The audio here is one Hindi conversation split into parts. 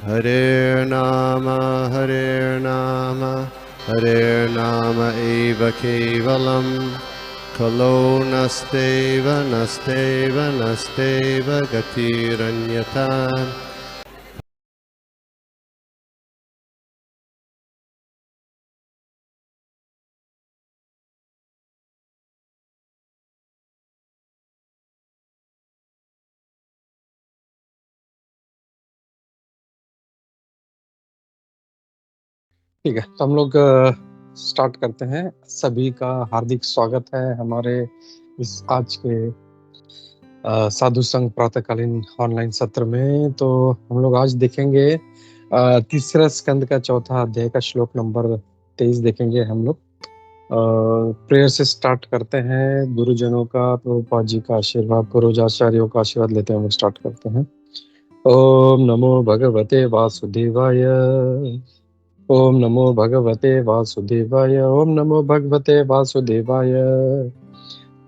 Hare Nama, Hare Nama eva kevalam, Kalo nasteva, nasteva, nasteva gatiranyata. ठीक है, तो हम लोग स्टार्ट करते हैं। सभी का हार्दिक स्वागत है हमारे इस आज के साधु संघ प्रातःकालीन ऑनलाइन सत्र में। तो हम लोग आज देखेंगे तीसरा स्कंद का चौथा अध्याय का श्लोक नंबर 23 देखेंगे हम लोग। प्रेयर से स्टार्ट करते हैं। गुरुजनों का, प्रभुपाद जी का आशीर्वाद, पूर्वजाचार्यों का आशीर्वाद लेते हैं हम लोग स्टार्ट करते हैं। ओम नमो भगवते वासुदेवाय, ओम नमो भगवते वासुदेवाय, ओम नमो भगवते वासुदेवाय।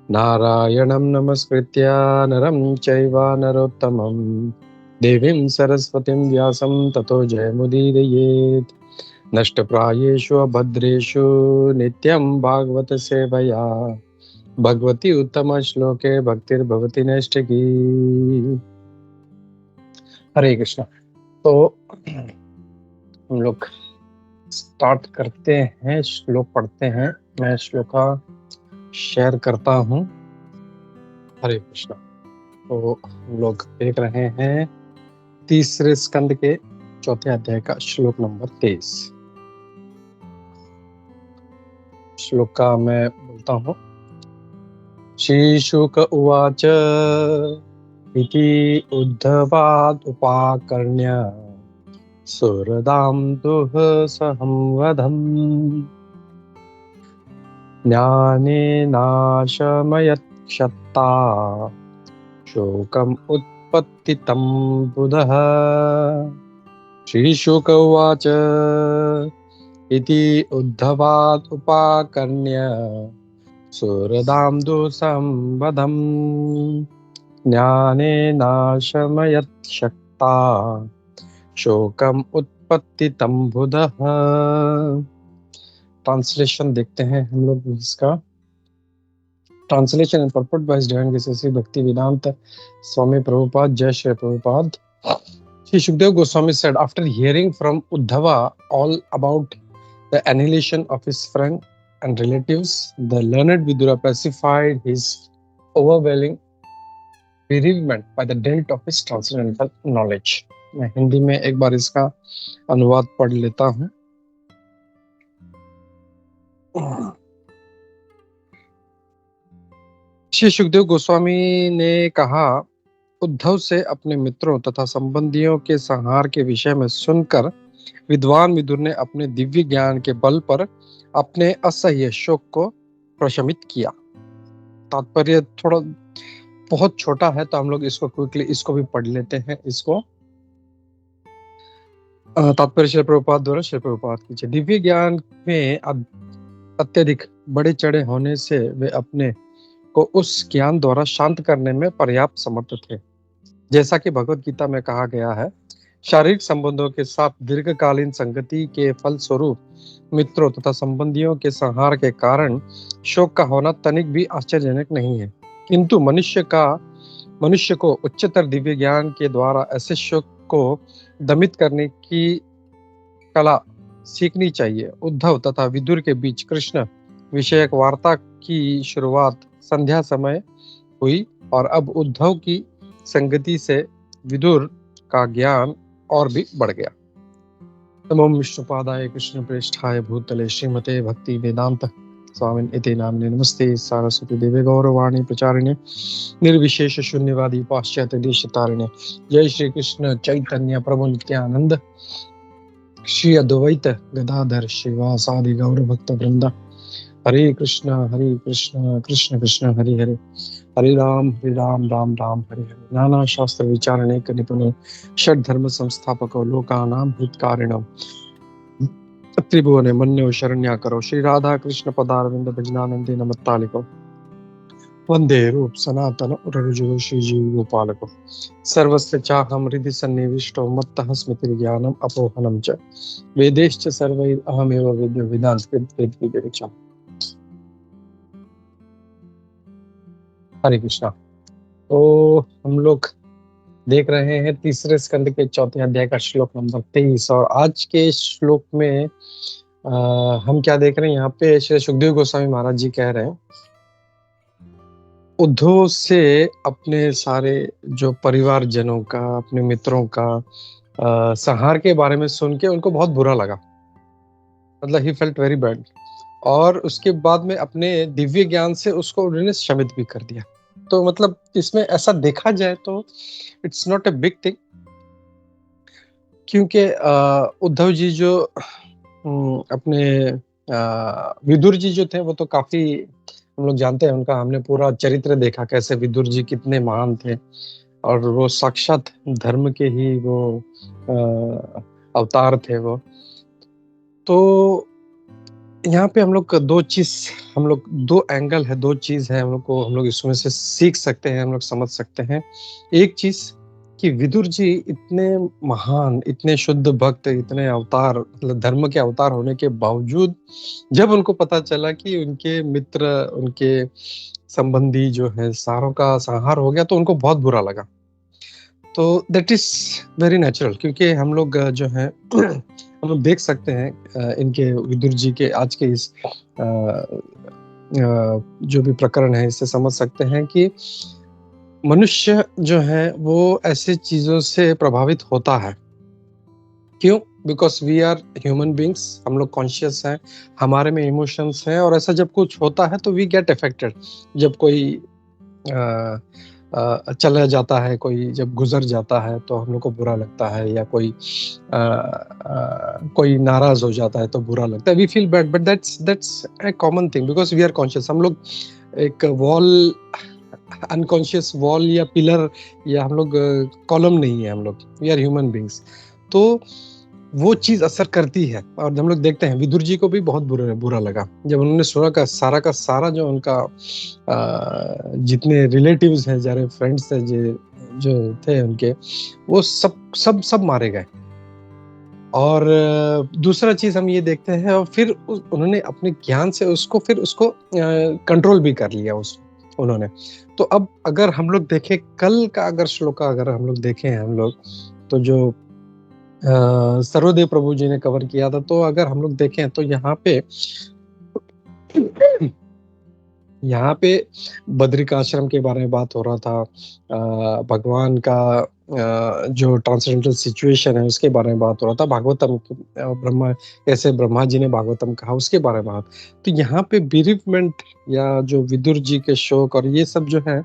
नारायणं नमस्कृत्य नरं चैव नरोत्तमं, देवीं सरस्वतीं व्यासं ततो जयमुदीरयेत्। नष्टप्रायेषु अभद्रेषु नित्यं भागवत सेवया, भगवती उत्तम श्लोके भक्तिर्भवति नैष्ठिकी। हरे कृष्ण। तो हम लोग स्टार्ट करते हैं, श्लोक पढ़ते हैं। मैं श्लोक का शेयर करता हूँ। हरे कृष्ण। तो हम लोग देख रहे हैं तीसरे स्कंद के चौथे अध्याय का श्लोक नंबर 23। श्लोक का मैं बोलता हूँ। श्री शुक उवाच इति उद्धवाद उपाकर्ण्य सुहृदां दुःसहं वधम् ज्ञानेनाशमयत् क्षत्ता शोकम् उत्पत्तितं बुधः। श्रीशुक उवाच इति उद्धवात् उपाकर्ण्य सुहृदां दुःसहं वधम् ज्ञानेनाशमयत् क्षत्ता शोकम उत्पत्तितं बुधः। ट्रांसलेशन देखते हैं हम लोग इसका। Translation and purport by his divine grace Shri भक्ति वेदांत स्वामी प्रभुपाद। जय Shri Prabhupada. Sri Shukdev Goswami said, after hearing from Uddhava all about the annihilation of his friend and relatives, the learned Vidura pacified his overwhelming bereavement by the dint of his transcendental knowledge. मैं हिंदी में एक बार इसका अनुवाद पढ़ लेता हूँ। श्री सुखदेव गोस्वामी ने कहा, उद्धव से अपने मित्रों तथा संबंधियों के संहार के विषय में सुनकर विद्वान विदुर ने अपने दिव्य ज्ञान के बल पर अपने असह्य शोक को प्रशमित किया। तात्पर्य थोड़ा बहुत छोटा है, तो हम लोग इसको क्विकली इसको भी पढ़ लेते हैं। इसको तात्पर्य श्री प्रभुपाद द्वारा श्री प्रभुपाद कीजिए। दिव्य ज्ञान में अत्यधिक बढ़े चढ़े होने से वे अपने को उस ज्ञान द्वारा शांत करने में पर्याप्त समर्थ थे। जैसा कि भगवत गीता में कहा गया है, शारीरिक संबंधों के साथ दीर्घकालीन संगति के फलस्वरूप मित्रों तथा संबंधियों के संहार के कारण शोक का होना तनिक भी आश्चर्यजनक नहीं है, किंतु मनुष्य को उच्चतर दिव्य ज्ञान के द्वारा ऐसे शोक को दमित करने की कला सीखनी चाहिए। उद्धव तथा विदुर के बीच कृष्ण विषयक वार्ता की शुरुआत संध्या समय हुई और अब उद्धव की संगति से विदुर का ज्ञान और भी बढ़ गया। नमो विष्णुपादाय कृष्ण प्रेष्ठाय भूतले श्रीमते भक्ति वेदांत स्वामिन इति नाम्ने नमस्ते सारस्वती देवे गौरवाणी प्रचारिणे निर्विशेष शून्यवादी पाश्चात्य देश तारिणे। जय श्री कृष्ण चैतन्य प्रभु नित्यानंद श्री अद्वैत गदाधर श्रीवासादि गौर भक्त वृंदा। हरे कृष्ण कृष्ण कृष्ण हरे हरे, हरे राम राम राम हरे हरे। नाना शास्त्र विचारणे के निपुण षड धर्म संस्थापक लोकानां हितकारिणो त्रिभुवने मन्यो शरण्या करो। श्री राधा कृष्ण पदारविंद भजनानंदे नमत्तालिको वंदे रूप सनातन रघुजो श्रीजीव गोपालको सर्वस्य चाहं हृदि सन्निविष्टो मत्तः स्मृतिर्ज्ञानम् अपोहनं च वेदैश्च सर्वैः अहमेव वेद्यो वेदांत। हरे कृष्णा। तो हम लोग देख रहे हैं तीसरे स्कंद के चौथे अध्याय का श्लोक नंबर 23 और आज के श्लोक में हम क्या देख रहे हैं, यहाँ पे श्री सुखदेव गोस्वामी महाराज जी कह रहे हैं उद्धव से अपने सारे जो परिवार जनों का, अपने मित्रों का संहार के बारे में सुन के उनको बहुत बुरा लगा, मतलब ही फेल्ट वेरी बैड। और उसके बाद में अपने दिव्य ज्ञान से उसको उन्होंने शमित भी कर दिया। तो मतलब इसमें ऐसा देखा जाए तो it's not a big thing, क्योंकि उद्धव जी जो अपने विदुर जी जो थे वो तो काफी हम लोग जानते हैं, उनका हमने पूरा चरित्र देखा कैसे विदुर जी कितने महान थे और वो साक्षात धर्म के ही वो अवतार थे वो। तो यहाँ पे हम लोग दो एंगल है, दो चीज है हम लोग इसमें से सीख सकते हैं, हम लोग समझ सकते हैं। एक चीज कि विदुर जी इतने महान, इतने शुद्ध भक्त, इतने अवतार, मतलब धर्म के अवतार होने के बावजूद जब उनको पता चला कि उनके मित्र, उनके संबंधी जो है सारों का संहार हो गया, तो उनको बहुत बुरा लगा। तो दैट इज वेरी नेचुरल, क्योंकि हम लोग जो है हम लोग देख सकते हैं इनके विदुर जी के आज के इस जो भी प्रकरण है इससे समझ सकते हैं कि मनुष्य जो है वो ऐसे चीजों से प्रभावित होता है। क्यों? Because we are human beings, हम लोग कॉन्शियस हैं, हमारे में इमोशंस हैं, और ऐसा जब कुछ होता है तो वी गेट अफेक्टेड। जब कोई चला जाता है, कोई जब गुजर जाता है तो हम लोग को बुरा लगता है, या कोई नाराज हो जाता है तो बुरा लगता है, we feel bad, but that's a common thing because we are conscious. हम लोग एक वॉल, अनकॉन्शियस वॉल या पिलर, या हम लोग कॉलम नहीं है, हम लोग वी आर ह्यूमन बींग्स। तो वो चीज असर करती है, और हम लोग देखते हैं विदुर जी को भी बहुत बुरा लगा जब उन्होंने सुना का सारा जो उनका जितने रिलेटिव्स हैं, सारे फ्रेंड्स थे जो थे उनके, वो सब मारे गए। और दूसरा चीज हम ये देखते हैं, और फिर उन्होंने अपने ज्ञान से उसको कंट्रोल भी कर लिया उन्होंने। तो अब अगर हम लोग देखें कल का अगर श्लोक का अगर हम लोग देखें हम लोग, तो जो सर्वदेव प्रभु जी ने कवर किया था, तो अगर हम लोग देखें तो यहाँ पे बद्रिकाश्रम के बारे में बात हो रहा था, भगवान का जो ट्रांसेंडेंटल सिचुएशन है उसके बारे में बात हो रहा था, भागवतम कैसे ब्रह्मा जी ने भागवतम कहा उसके बारे में बात। तो यहाँ पे बिरीवमेंट या जो विदुर जी के शोक और ये सब जो है,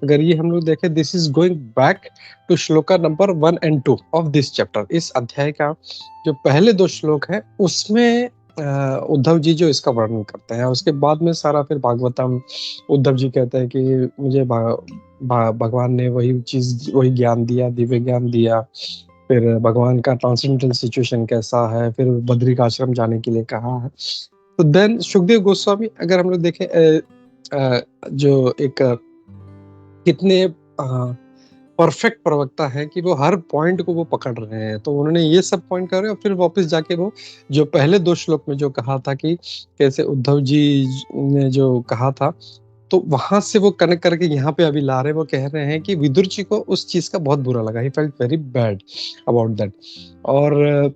अगर ये हम लोग देखें, this is going back to shloka number 1 and 2 of this chapter. इस अध्याय का जो पहले 2 श्लोक है उसमें उद्धव जी जो इसका वर्णन करते हैं, उसके बाद में सारा फिर भागवतम, उद्धव जी कहते हैं कि मुझे भगवान ने वही ज्ञान दिया, दिव्य ज्ञान दिया, फिर भगवान का ट्रांसेंडेंटल सिचुएशन कैसा है, फिर बद्रिकाश्रम जाने के लिए कहा है। तो देन सुखदेव गोस्वामी अगर हम लोग देखें जो एक कितने परफेक्ट प्रवक्ता है कि वो हर पॉइंट को वो पकड़ रहे हैं, तो उन्होंने ये सब पॉइंट करे और फिर वापस जाके वो जो पहले 2 श्लोक में जो कहा था कि कैसे उद्धव जी ने जो कहा था, तो वहां से वो कनेक्ट करके यहाँ पे अभी ला रहे, वो कह रहे हैं कि विदुर जी को उस चीज का बहुत बुरा लगा, he felt very bad about that. और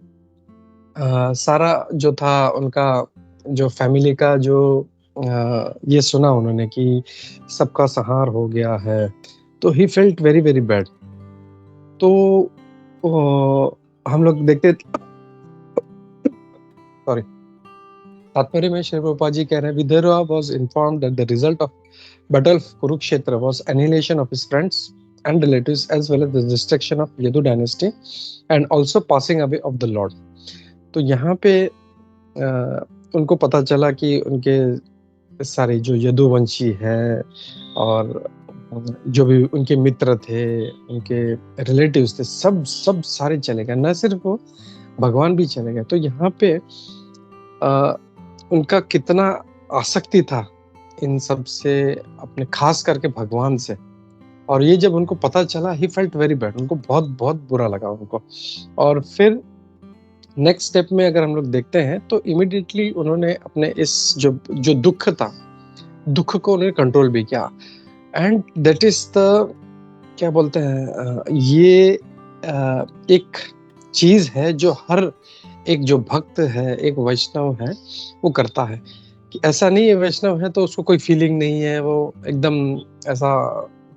सारा जो था उनका जो फैमिली का जो ये सुना उन्होंने कि सबका संहार हो गया है, तो he felt very very bad. तो हम लोग देखते, सॉरी, तात्पर्य में श्री प्रभुपाद जी कह रहे हैं, Vidarbha was informed that the result of battle of Kurukshetra was annihilation of his friends and relatives as well as the destruction of Yadu dynasty and also passing away of the Lord। तो यहाँ पे उनको पता चला कि उनके सारे जो यदुवंशी हैं और जो भी उनके मित्र थे, उनके रिलेटिव्स थे, सब सारे चले गए, न सिर्फ वो भगवान भी चले गए। तो यहाँ पे उनका कितना आसक्ति था इन सब से, अपने खास करके भगवान से। और ये जब उनको पता चला, ही फेल्ट वेरी बैड, उनको बहुत बहुत बुरा लगा उनको। और फिर नेक्स्ट स्टेप में अगर हम लोग देखते हैं तो इमिडिएटली उन्होंने अपने इस जो जो दुख था, दुख को उन्होंने कंट्रोल भी किया। एंड दैट इज द, क्या बोलते हैं, ये एक चीज है जो हर एक जो भक्त है, एक वैष्णव है, वो करता है। कि ऐसा नहीं है वैष्णव है तो उसको कोई फीलिंग नहीं है, वो एकदम ऐसा,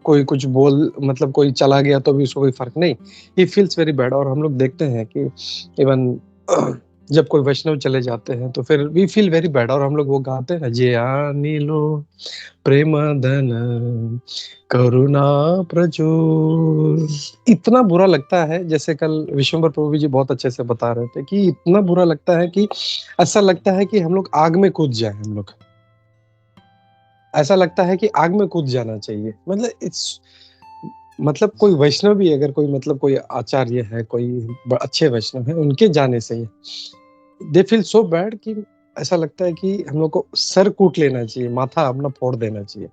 कोई कुछ बोल, मतलब कोई चला गया तो भी उसको कोई फर्क नहीं, ही फील्स वेरी बैड। और हम लोग देखते हैं कि इवन जब कोई वैष्णव चले जाते हैं तो फिर वी फील वेरी बैड, और हम लोग वो गाते हैं, जे नीलो प्रेम धन करुणा प्रचुर। इतना बुरा लगता है, जैसे कल विश्वम्बर प्रभु जी बहुत अच्छे से बता रहे थे कि इतना बुरा लगता है कि ऐसा लगता है कि हम लोग आग में कूद जाए, हम लोग ऐसा लगता है कि आग में कूद जाना चाहिए। मतलब इट्स, मतलब कोई वैष्णव भी अगर कोई, मतलब कोई आचार्य है, कोई अच्छे वैष्णव है, उनके जाने से दे फील सो बैड कि ऐसा लगता है कि हम लोग को सर कूट लेना चाहिए, माथा अपना फोड़ देना चाहिए।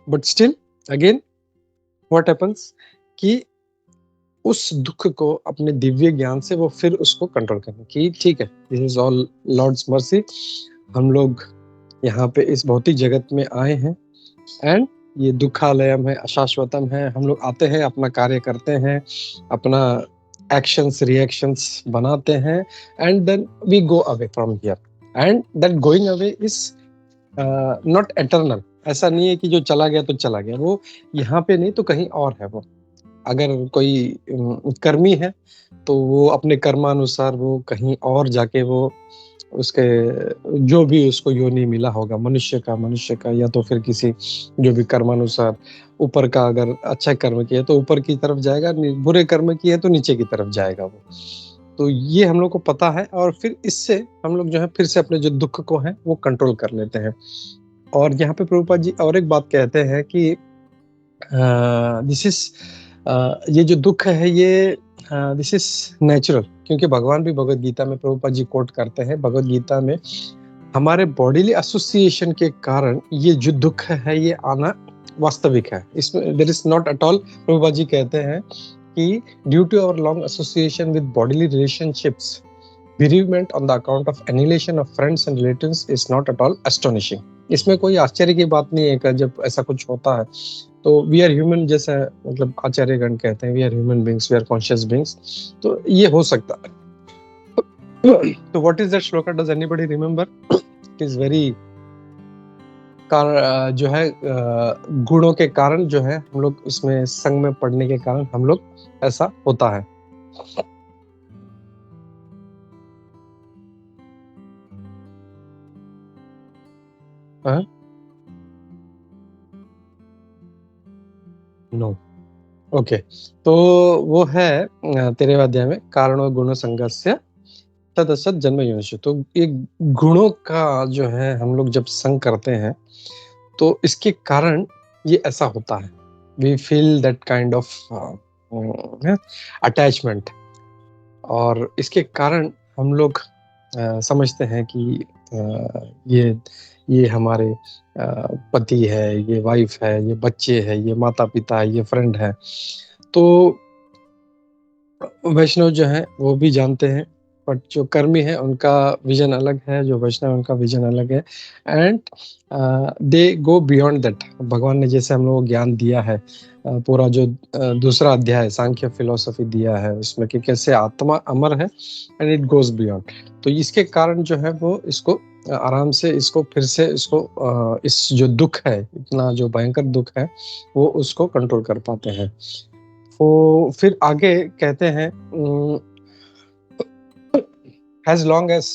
But still again what happens कि उस दुख को अपने दिव्य ज्ञान से वो फिर उसको कंट्रोल करने की, ठीक है, this is all Lord's mercy. हम लोग यहाँ पे इस भौतिक जगत में आए हैं, एंड ये दुखालयम है, अशाश्वतम है। हम लोग आते हैं, अपना कार्य करते हैं, अपना एक्शंस रिएक्शंस बनाते हैं, and then we go away from here, and that going away is not eternal. ऐसा नहीं है कि जो चला गया तो चला गया, वो यहाँ पे नहीं तो कहीं और है। वो अगर कोई कर्मी है तो वो अपने कर्मानुसार वो कहीं और जाके वो उसके जो भी उसको योनि मिला होगा, मनुष्य का या तो फिर किसी जो भी कर्मानुसार, ऊपर का अगर अच्छा कर्म किया तो ऊपर की तरफ जाएगा, बुरे कर्म किए तो नीचे की तरफ जाएगा वो। तो ये हम लोग को पता है, और फिर इससे हम लोग जो है फिर से अपने जो दुख को है वो कंट्रोल कर लेते हैं। और यहाँ पे प्रभुपाद जी और एक बात कहते हैं कि दिस इज, ये जो दुख है ये दिस इज नेचुरल, क्योंकि भगवान भी भगवद गीता में प्रभुपाद जी कोट करते हैं, भगवद गीता में हमारे बॉडीली एसोसिएशन के कारण ये जो दुख है ये आना वास्तविक है। इसमें there is not at all, Prabhupada ji कहते हैं कि due to our long association with bodily relationships, bereavement on the account of annihilation of friends and relatives is not at all astonishing। इसमें कोई आश्चर्य की बात नहीं है कि जब ऐसा कुछ होता है तो वी आर ह्यूमन, जैसा मतलब आचार्यगण कहते हैं, we are human beings, we are conscious beings, तो ये हो सकता है। तो what is that shloka, does anybody remember? It is very जो है गुणों के कारण जो है हम लोग उसमें संग में पढ़ने के कारण हम लोग ऐसा होता है। No, okay. तो वो है 13वें अध्याय में, कारण और गुण संगस्य तदसत जन्म योनिषु। तो ये गुणों का जो है हम लोग जब संग करते हैं तो इसके कारण ये ऐसा होता है, we feel that kind of attachment, और इसके कारण हम लोग समझते हैं कि ये हमारे पति है, ये वाइफ है, ये बच्चे है, ये माता पिता है, ये फ्रेंड है। तो वैष्णव जो है वो भी जानते हैं, बट जो कर्मी है उनका विजन अलग है, जो वैष्णव उनका विजन अलग है, and they go beyond that. भगवान ने जैसे हम लोग को ज्ञान दिया है, पूरा जो दूसरा अध्याय सांख्य फिलोसफी दिया है उसमें कि कैसे आत्मा अमर है, एंड इट गोज बियॉन्ड। तो इसके कारण जो है वो इसको आराम से इसको फिर से इसको इस जो दुख है, इतना जो भयंकर दुख है, वो उसको कंट्रोल कर पाते हैं। तो फिर आगे कहते हैं as long as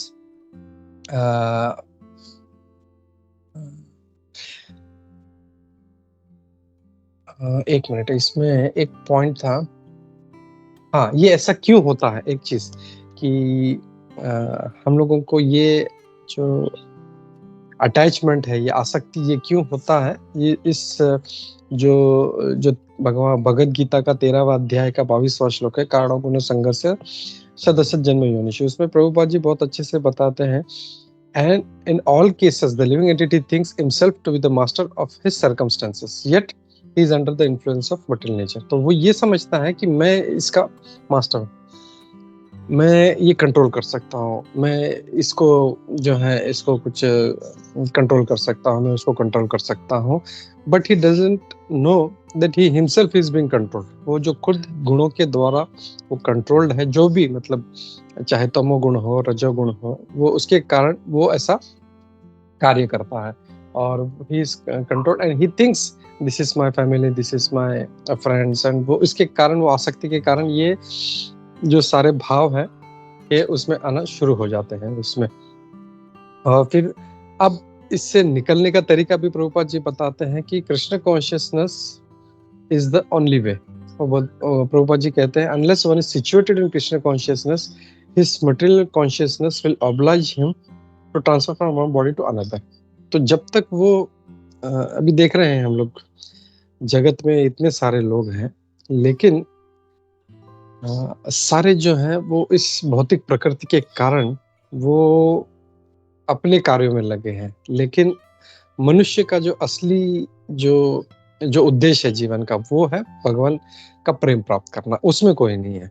एक मिनट, इसमें एक पॉइंट था, हाँ, ये ऐसा क्यों होता है, एक चीज कि हम लोगों को ये जो अटैचमेंट है, ये आसक्ति, ये क्यों होता है, ये इस जो भगवान भगवद गीता का 13वां अध्याय का 22वां श्लोक है, कारणों गुण संघर्ष सदसत जन्म योनिषु। उसमें प्रभुपाद जी बहुत अच्छे से बताते हैं, And in all cases, the living entity thinks himself to be the master of his circumstances, yet he is under the influence of material nature. तो वो ये समझता है कि मैं इसका मास्टर हूँ, मैं ये कंट्रोल कर सकता हूँ, मैं इसको जो है इसको कुछ कंट्रोल कर सकता हूँ, मैं उसको कंट्रोल कर सकता हूँ, but he doesn't know that he himself is being controlled. वो जो खुद गुणों के द्वारा वो कंट्रोल्ड है, जो भी मतलब चाहे तमोगुण हो रजोगुण हो, वो उसके कारण वो ऐसा कार्य करता है और he is controlled and he thinks this is my family, this is my friends, and वो इसके कारण, वो आसक्ति के कारण ये जो सारे भाव हैं ये उसमें आना शुरू हो जाते हैं उसमें। और फिर अब इससे निकलने का तरीका भी प्रभुपाद जी बताते हैं कि Krishna consciousness is the only way. Prabhupada ji कहते हैं unless one is situated in Krishna consciousness, his material consciousness will oblige him to transfer from one body to another. तो जब तक वो अभी देख रहे हैं हम लोग जगत में इतने सारे लोग हैं, लेकिन सारे जो हैं वो इस भौतिक प्रकृति के कारण वो अपने कार्यों में लगे हैं, लेकिन मनुष्य का जो असली जो जो उद्देश्य है जीवन का वो है भगवान का प्रेम प्राप्त करना, उसमें कोई नहीं है।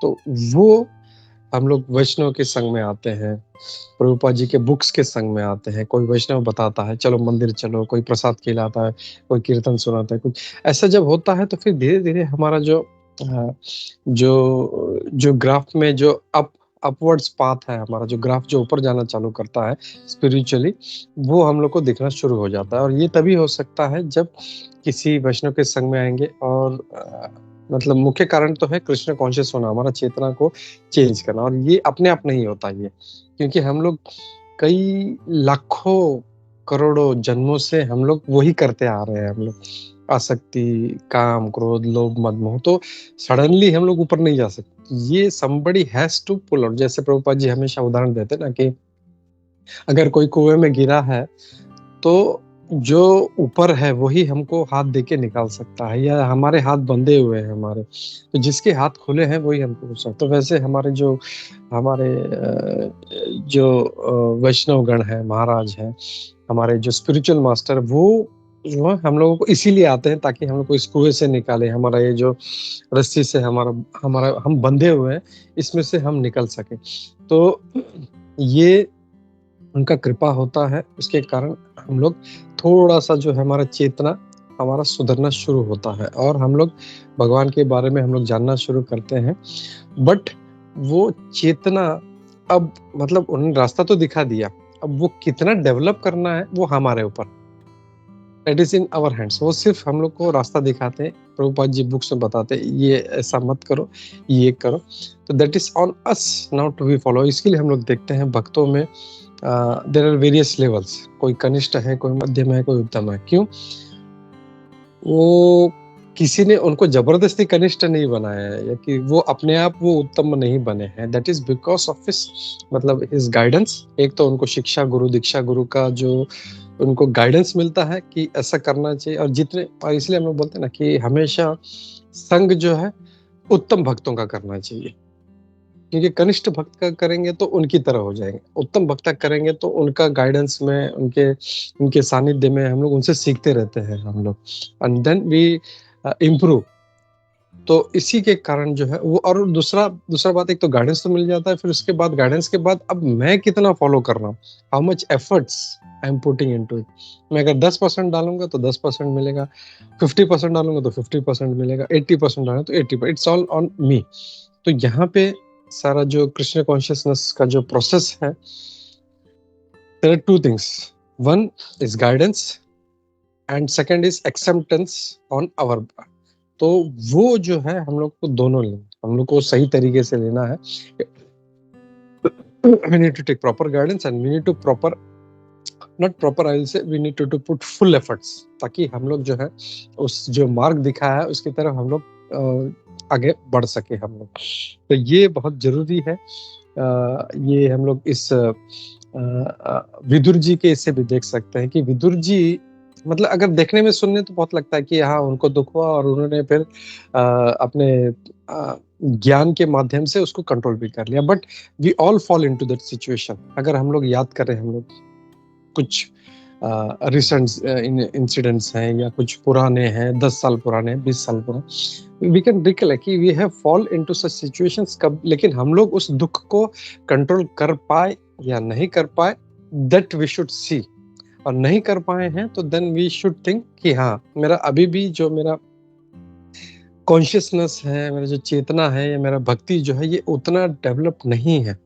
तो वो हम लोग वैष्णव के संग में आते हैं, प्रभुपाद जी के बुक्स के संग में आते हैं, कोई वैष्णव बताता है चलो मंदिर चलो, कोई प्रसाद खिलाता है, कोई कीर्तन सुनाता है, कुछ ऐसा जब होता है तो फिर धीरे धीरे हमारा जो ग्राफ में जो अपवर्ड्स पाथ है, हमारा जो ग्राफ जो ऊपर जाना चालू करता है स्पिरिचुअली, वो हम लोग को दिखना शुरू हो जाता है। और ये तभी हो सकता है जब किसी वैष्णव के संग में आएंगे। और मतलब मुख्य कारण तो है कृष्ण कॉन्शियस होना, हमारा चेतना को चेंज करना, और ये अपने आप नहीं होता ये, क्योंकि हम लोग कई लाखों करोड़ों जन्मों से हम लोग वही करते आ रहे हैं। हम लोग आसक्ति, काम, क्रोध, लोभ, मद, मोह, तो सडनली हम लोग ऊपर नहीं जा सकते। ये somebody has to pull out। जैसे प्रभुपाद जी हमेशा उदाहरण देते हैं ना कि अगर कोई कुएं में गिरा है तो जो ऊपर है वही हमको हाथ देके निकाल सकता है, या हमारे हाथ बंधे हुए हैं हमारे, तो जिसके हाथ खुले हैं वही हमको पूछ सकता है। तो वैसे हमारे जो वैष्णव गण है, महाराज है, हमारे जो स्पिरिचुअल मास्टर, वो जो है हम लोगों को इसीलिए आते हैं ताकि हम लोग को इस कुएं से निकाले, हमारा ये जो रस्सी से हमारा हम बंधे हुए हैं इसमें से हम निकल सके। तो ये उनका कृपा होता है, उसके कारण हम लोग थोड़ा सा जो है हमारा चेतना हमारा सुधरना शुरू होता है और हम लोग भगवान के बारे में हम लोग जानना शुरू करते हैं। बट वो चेतना अब मतलब उन्होंने रास्ता तो दिखा दिया, अब वो कितना डेवलप करना है वो हमारे ऊपर, it is in our hands. वो सिर्फ हम लोग को रास्ता दिखाते हैं, प्रभुपाद जी बुक्स में बताते हैं ये ऐसा मत करो, ये करो, तो that is on us now to be follow. इसके लिए हम लोग देखते हैं भक्तों में देयर आर वेरियस लेवल्स, कोई कनिष्ठ है, कोई मध्यम है, कोई उत्तम है। क्यों? वो किसी ने उनको जबरदस्ती कनिष्ठ नहीं बनाया है, या कि वो अपने आप वो उत्तम नहीं बने हैं। That is because of his मतलब हिज गाइडेंस। एक तो उनको शिक्षा गुरु, दीक्षा गुरु का जो उनको गाइडेंस मिलता है कि ऐसा करना चाहिए, और इसलिए हम लोग बोलते हैं ना कि हमेशा संग जो है उत्तम भक्तों का करना चाहिए, क्योंकि कनिष्ठ भक्त का करेंगे तो उनकी तरह हो जाएंगे, उत्तम भक्त का करेंगे तो उनका गाइडेंस में, उनके सानिध्य में हम लोग उनसे सीखते रहते हैं हम लोग, एंड देन वी इम्प्रूव। तो इसी के कारण जो है वो, और दूसरा बात, एक तो गाइडेंस तो मिल जाता है, फिर उसके बाद गाइडेंस के बाद अब मैं कितना फॉलो कर रहा हूँ, how much efforts I am putting into it. मैं अगर 10% डालूंगा तो 10% मिलेगा, 50% डालूंगा तो 50% मिलेगा, 80% डालूंगा तो 80%। It's all on me. तो यहाँ पे सारा जो कृष्ण कॉन्शियसनेस का जो प्रोसेस है, there are two things, one is guidance and second is acceptance on our. तो वो जो है हम लोग को दोनों लेना, हम लोग को सही तरीके से लेना है। we need to take proper guidance and we need to not proper, I will say we need to put full efforts, ताकि हम लोग जो है उस जो मार्ग दिखा है उसकी तरफ हम लोग आगे बढ़ सके हम लोग। तो ये बहुत जरूरी है। ये हम लोग इस विदुर जी के इससे भी देख सकते हैं कि विदुर जी मतलब अगर देखने में सुनने तो बहुत लगता है कि हाँ उनको दुख हुआ और उन्होंने फिर अपने ज्ञान के माध्यम से उसको कंट्रोल भी कर लिया, but we all fall into that situation. अगर हम लोग याद करें, हम लोग कुछ रिसेंट इंसिडेंट्स हैं या कुछ पुराने हैं, 10 साल पुराने, 20 साल पुराने, वी कैन रिकलेक्ट कि we have fall into such situations कब, लेकिन हम लोग उस दुख को कंट्रोल कर पाए या नहीं कर पाए, दैट वी शुड सी। और नहीं कर पाए हैं तो देन वी शुड थिंक कि हाँ मेरा अभी भी जो मेरा कॉन्शियसनेस है, मेरा जो चेतना है या मेरा भक्ति जो है, ये उतना डेवलप नहीं है,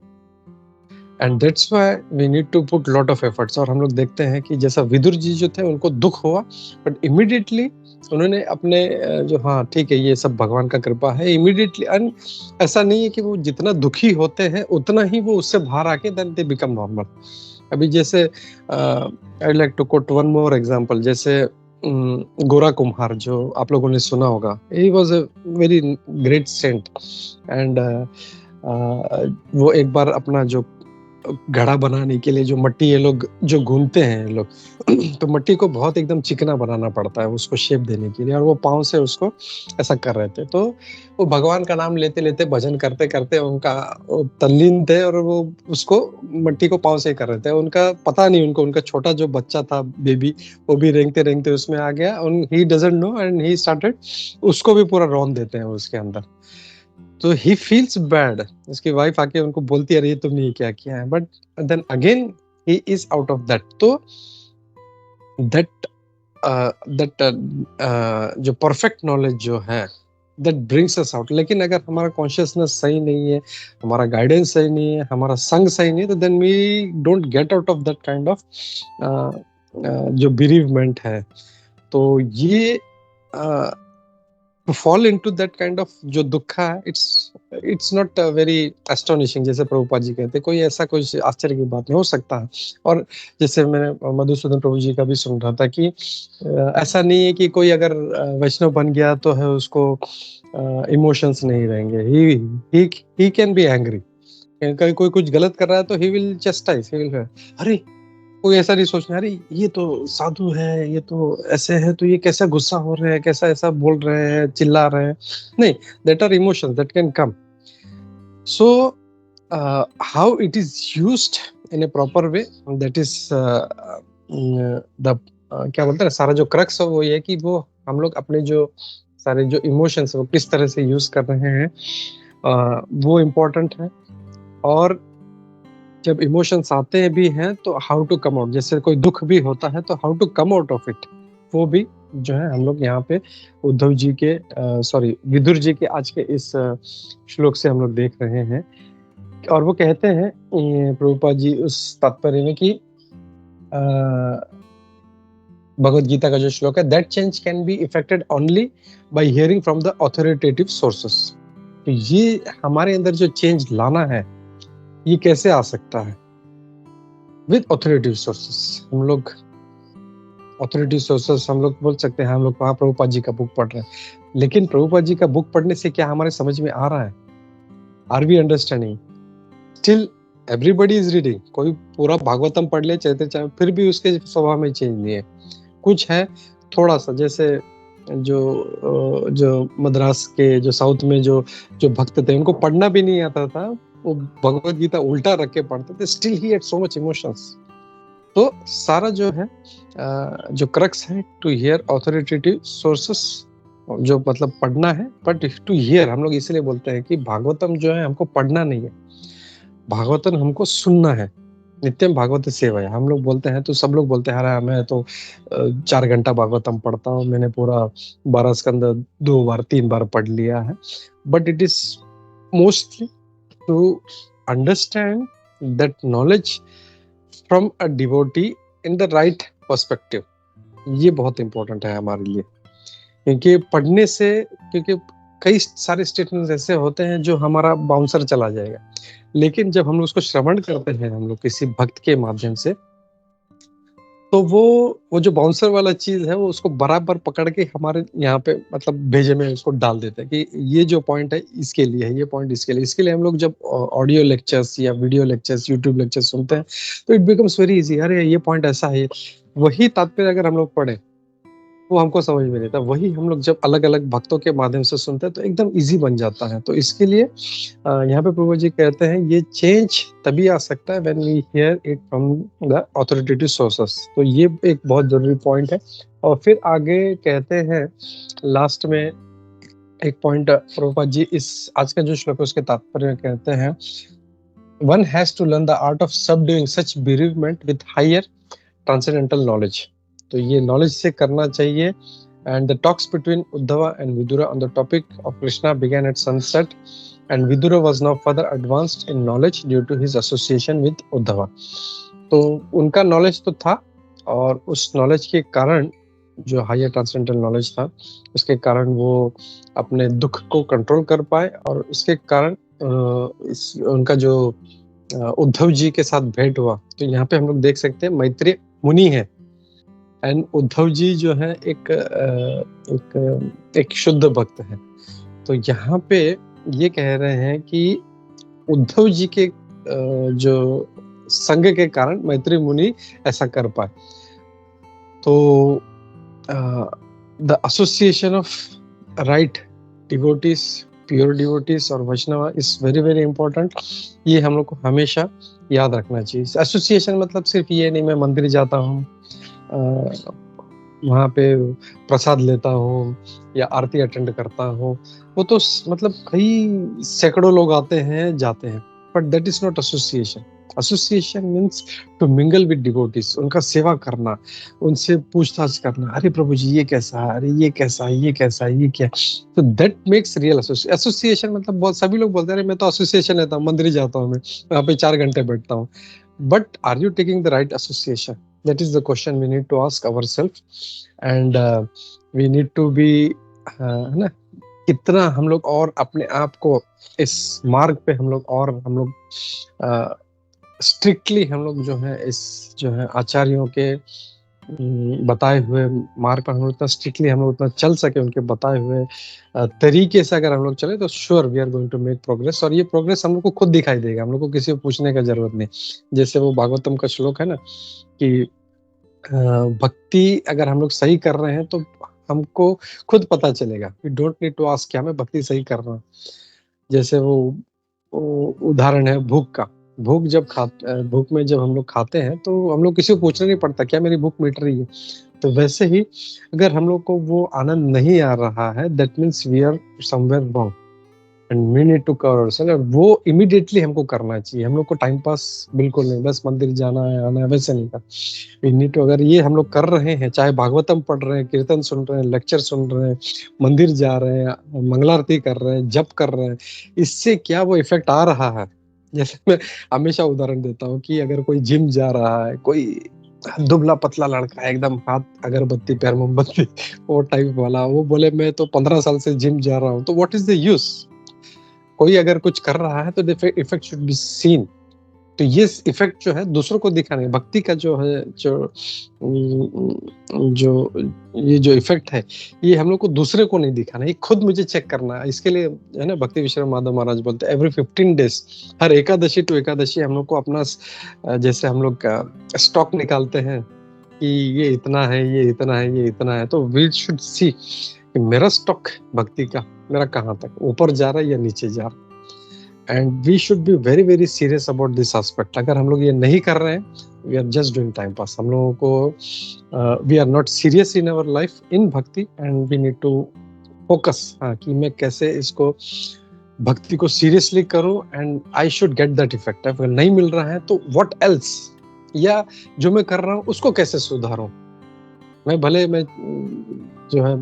and that's why we need to put lot of efforts. और हम लोग देखते हैं कि जैसा विदुर जी जो थे, उनको दुख हुआ बट इमीडिएटली उन्होंने अपने जो हाँ ठीक है ये सब भगवान का कृपा है, इमीडिएटली। एंड ऐसा नहीं है कि वो जितना दुखी होते हैं उतना ही वो उससे बाहर आके देन दे बिकम नॉर्मल। अभी जैसे I like to quote one more example, जैसे गोरा कुम्हार जो आप लोगों ने सुना होगा, he was a very great saint, and वो एक बार अपना जो घड़ा बनाने के लिए जो मट्टी ये लोग जो गूंथते हैं लोग तो मट्टी को बहुत एकदम चिकना बनाना पड़ता है उसको शेप देने के लिए, और वो पाँव से उसको ऐसा कर रहे थे। तो वो भगवान का नाम लेते लेते भजन करते करते उनका वो तल्लीन थे, और वो उसको मट्टी को पाँव से कर रहे थे। उनका पता नहीं, उनका छोटा जो बच्चा था बेबी, वो भी रेंगते रेंगते उसमें आ गया, he doesn't know and he started उसको भी पूरा रौंद देते हैं उसके अंदर। तो ही फील्स बैड, उसकी वाइफ आके उनको बोलती है अरे ये तुमने ये क्या किया है, but then again he is out of that. तो दैट जो परफेक्ट नॉलेज जो है दैट ब्रिंग्स अस आउट। लेकिन अगर हमारा कॉन्शियसनेस सही नहीं है, हमारा गाइडेंस सही नहीं है, हमारा संग सही नहीं है, तो then we don't get out of that kind of जो बिरीवमेंट है। तो ये to fall into that kind of जो दुखा है, it's not very astonishing, जैसे प्रभुपाद जी कहते हैं, कोई ऐसा कुछ आश्चर्य की बात नहीं हो सकता है। और जैसे मैंने मधुसूदन प्रभु जी का भी सुन रहा था कि ऐसा नहीं है कि कोई अगर वैष्णव बन गया तो है उसको इमोशंस नहीं रहेंगे, he can be angry, कोई कुछ गलत कर रहा है तो he will chastise, he will अरे कोई ऐसा नहीं सोचना अरे ये तो साधु है, ये तो ऐसे है, तो ये कैसा गुस्सा हो रहे हैं, कैसा ऐसा बोल रहे हैं, चिल्ला रहे हैं, नहीं, that are emotions that can come. So how it is used in a proper way, that is the क्या बोलते हैं, सारा जो क्रक्स है वो ये कि वो हम लोग अपने जो सारे जो इमोशंस वो किस तरह से यूज कर रहे हैं, वो इम्पोर्टेंट है। और जब इमोशंस आते हैं भी हैं तो हाउ टू कम आउट, जैसे कोई दुख भी होता है तो how to come out of it, वो भी जो है हम लोग यहाँ पे उद्धव जी के विदुर जी के आज के इस श्लोक से हम लोग देख रहे हैं। और वो कहते हैं प्रभुपाद जी उस तात्पर्य में कि भगवत गीता का जो श्लोक है, that change can be affected only by hearing from the authoritative sources. तो ये हमारे अंदर जो चेंज लाना है ये कैसे आ सकता है? With authoritative sources. हम लोग ऑथोरिटेटिव सोर्सेस हम लोग बोल सकते हैं, हम लोग वहाँ प्रभुपाद जी का बुक पढ़ रहे हैं, लेकिन प्रभुपाद जी का बुक पढ़ने से क्या हमारे समझ में आ रहा है? Are we understanding? Still everybody is reading, कोई पूरा भागवतम पढ़ ले चाहे फिर भी उसके स्वभाव में चेंज नहीं है। कुछ है थोड़ा सा, जैसे जो मद्रास के जो साउथ में जो भक्त थे उनको पढ़ना भी नहीं आता था, वो भगवत गीता उल्टा रख के पढ़ते थे, still he had so much emotions. तो सारा जो है जो क्रक्स है टू हियर ऑथोरिटेटिव सोर्सेस, जो मतलब पढ़ना है, बट टू हियर हम लोग इसलिए बोलते हैं कि भागवतम जो है हमको पढ़ना नहीं है, भागवतम हमको सुनना है। नित्यम भागवत सेवा है हम लोग बोलते हैं, तो सब लोग बोलते हैं अरे मैं तो 4 घंटा भागवतम पढ़ता हूँ, मैंने पूरा 12 स्कंद 2 बार 3 बार पढ़ लिया है। But it is mostly to understand that knowledge from a devotee in the right perspective, ये बहुत important है हमारे लिए। क्योंकि पढ़ने से, क्योंकि कई सारे स्टेटमेंट्स ऐसे होते हैं जो हमारा बाउंसर चला जाएगा, लेकिन जब हम लोग उसको श्रवण करते हैं हम लोग किसी भक्त के माध्यम से, तो वो जो बाउंसर वाला चीज़ है वो उसको बराबर पकड़ के हमारे यहाँ पे मतलब भेजे में उसको डाल देते हैं कि ये जो पॉइंट है इसके लिए है, ये पॉइंट इसके लिए। इसके लिए हम लोग जब ऑडियो लेक्चर्स या वीडियो लेक्चर्स, यूट्यूब लेक्चर्स सुनते हैं तो इट बिकम्स वेरी ईज़ी, अरे ये पॉइंट ऐसा है। वही तात्पर्य अगर हम लोग पढ़ें वो हमको समझ में नहीं था। वही हम लोग जब अलग-अलग भक्तों के माध्यम से सुनते हैं तो एकदम ईज़ी बन जाता है। तो इसके लिए यहाँ पे प्रभु जी कहते हैं ये चेंज तभी आ सकता है when we hear it from the authoritative sources. तो ये एक बहुत ज़रूरी पॉइंट है। और फिर आगे कहते हैं लास्ट में एक पॉइंट प्रभुपाद जी इस आज का जो श्लोक है उसके तात्पर्य में कहते हैं, one has to learn the art of subduing such bereavement with higher transcendental knowledge. तो ये नॉलेज से करना चाहिए। And the talks between Uddhava and Vidura on the topic of Krishna began at sunset and Vidura was now further advanced in knowledge due to his association with Uddhava. तो उनका नॉलेज तो था और उस नॉलेज के कारण जो हायर ट्रांसेंडेंटल नॉलेज था उसके कारण वो अपने दुख को कंट्रोल कर पाए और उसके कारण उनका जो उद्धव जी के साथ भेंट हुआ। तो यहाँ पे हम लोग देख सकते हैं मैत्रेय मुनि है एंड उद्धव जी जो है एक शुद्ध भक्त है। तो यहाँ पे ये कह रहे हैं कि उद्धव जी के जो संग के कारण मैत्रेय मुनि ऐसा कर पाए। तो the association of right devotees, pure devotees और वैष्णव इज वेरी वेरी इंपॉर्टेंट। ये हम लोग को हमेशा याद रखना चाहिए। एसोसिएशन मतलब सिर्फ ये नहीं मैं मंदिर जाता हूँ, वहाँ पे प्रसाद लेता हूँ या आरती अटेंड करता हूँ, वो तो मतलब कई सैकड़ों लोग आते हैं जाते हैं, but that is not association. Association means to mingle with devotees, उनका सेवा करना, उनसे पूछताछ करना, अरे प्रभु जी ये कैसा है, अरे ये कैसा है, ये कैसा है, ये क्या। तो दैट मेक्स रियल एसोसिएशन। मतलब बहुत सभी लोग बोलते हैं अरे मैं तो एसोसिएशन लेता हूँ, मंदिर जाता हूँ, मैं वहाँ पे 4 घंटे बैठता हूँ, but are you taking the right association? That is the question we need to ask ourselves, and we need to be है ना, कितना हम लोग और अपने आप को इस मार्ग पे हम लोग स्ट्रिक्टली हम लोग जो है इस जो है आचार्यों के बताए हुए मार्ग पर हम लोग इतना स्ट्रिक्टली हम लोग उतना चल सके, उनके बताए हुए तरीके से अगर हम लोग चले तो sure we are going to make progress. और ये प्रोग्रेस हम लोग को खुद दिखाई देगा, हम लोग को किसी को पूछने का जरूरत नहीं। जैसे वो भागवतम का श्लोक है ना कि भक्ति अगर हम लोग सही कर रहे हैं तो हमको खुद पता चलेगा, we don't need to ask क्या मैं भक्ति सही कर रहा हूँ। जैसे वो उदाहरण है भूख का। भूख में जब हम लोग खाते हैं तो हम लोग किसी को पूछना नहीं पड़ता क्या मेरी भूख मिट रही है। तो वैसे ही अगर हम लोग को वो आनंद नहीं आ रहा है, that means we are somewhere wrong and we need to cover ourselves. वो इमीडिएटली हमको करना चाहिए। हम लोग को टाइम पास बिल्कुल नहीं, बस मंदिर जाना है आना है वैसे नहीं कर। वी नीड टू, अगर ये हम लोग कर रहे हैं, चाहे भागवतम पढ़ रहे हैं, कीर्तन सुन रहे हैं, लेक्चर सुन रहे हैं, मंदिर जा रहे हैं, मंगलारती कर रहे हैं, जप कर रहे हैं, इससे क्या वो इफेक्ट आ रहा है। जैसे मैं हमेशा उदाहरण देता हूँ कि अगर कोई जिम जा रहा है, कोई दुबला पतला लड़का है एकदम, हाथ अगरबत्ती पैर मोमबत्ती वो टाइप वाला, वो बोले मैं तो 15 साल से जिम जा रहा हूँ, तो व्हाट इज द यूज? कोई अगर कुछ कर रहा है तो इफेक्ट शुड बी सीन। तो ये इफेक्ट जो है दूसरों को दिखाने, भक्ति का जो है जो ये जो इफेक्ट है ये हम लोग को दूसरे को नहीं दिखाना, ये खुद मुझे चेक करना है। इसके लिए है ना भक्ति विश्राम माधव महाराज बोलते हैं एवरी 15 डेज, हर एकादशी टू एकादशी हम लोग को अपना जैसे हम लोग स्टॉक निकालते हैं कि ये इतना है, ये इतना है, ये इतना है, तो वी शुड सी कि मेरा स्टॉक भक्ति का मेरा कहाँ तक ऊपर जा रहा है या नीचे जा रहा है। And we should be very very serious about this aspect. अगर हम लोग ये नहीं कर रहे हैं, we are just doing time pass. हम लोगों को we are not serious in our life in bhakti and we need to focus कि मैं कैसे इसको भक्ति को सीरियसली करूं and I should get that effect. अगर नहीं मिल रहा है तो व्हाट एल्स, या जो मैं कर रहा हूं उसको कैसे सुधारूं। मैं भले मैं जो है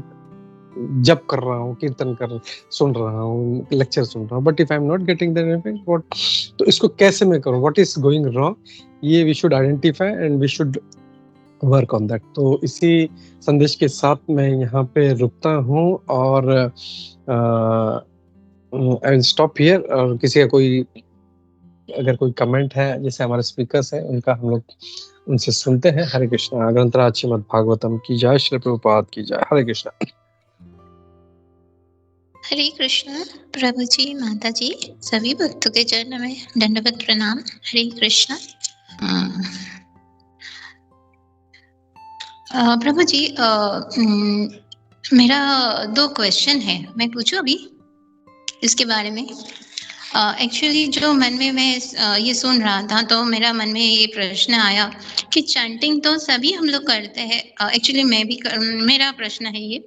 जप कर रहा हूँ, कीर्तन सुन रहा हूँ, लेक्चर सुन रहा हूँ, but if I am not getting that effect, what, तो इसको कैसे मैं करूँ, व्हाट इज गोइंग रॉन्ग, ये we should identify and we should work on that. तो इसी संदेश के साथ मैं यहाँ पे रुकता हूँ और आई विल स्टॉप हियर। और किसी का कोई अगर कोई कमेंट है, जैसे हमारे स्पीकर्स हैं, उनका हम लोग उनसे सुनते हैं। हरे कृष्णा। ग्रंथराज श्रीमद् भागवतम की जय, श्री प्रभुपाद की जय। हरे कृष्णा। हरे कृष्ण प्रभु जी, माता जी, सभी भक्तों के चरणों में दंडवत प्रणाम। हरे कृष्ण। प्रभु जी, मेरा 2 क्वेश्चन है, मैं पूछूं अभी इसके बारे में? एक्चुअली जो मन में मैं ये सुन रहा था, तो मेरा मन में ये प्रश्न आया कि चैंटिंग तो सभी हम लोग करते हैं। एक्चुअली मैं भी मेरा प्रश्न है ये,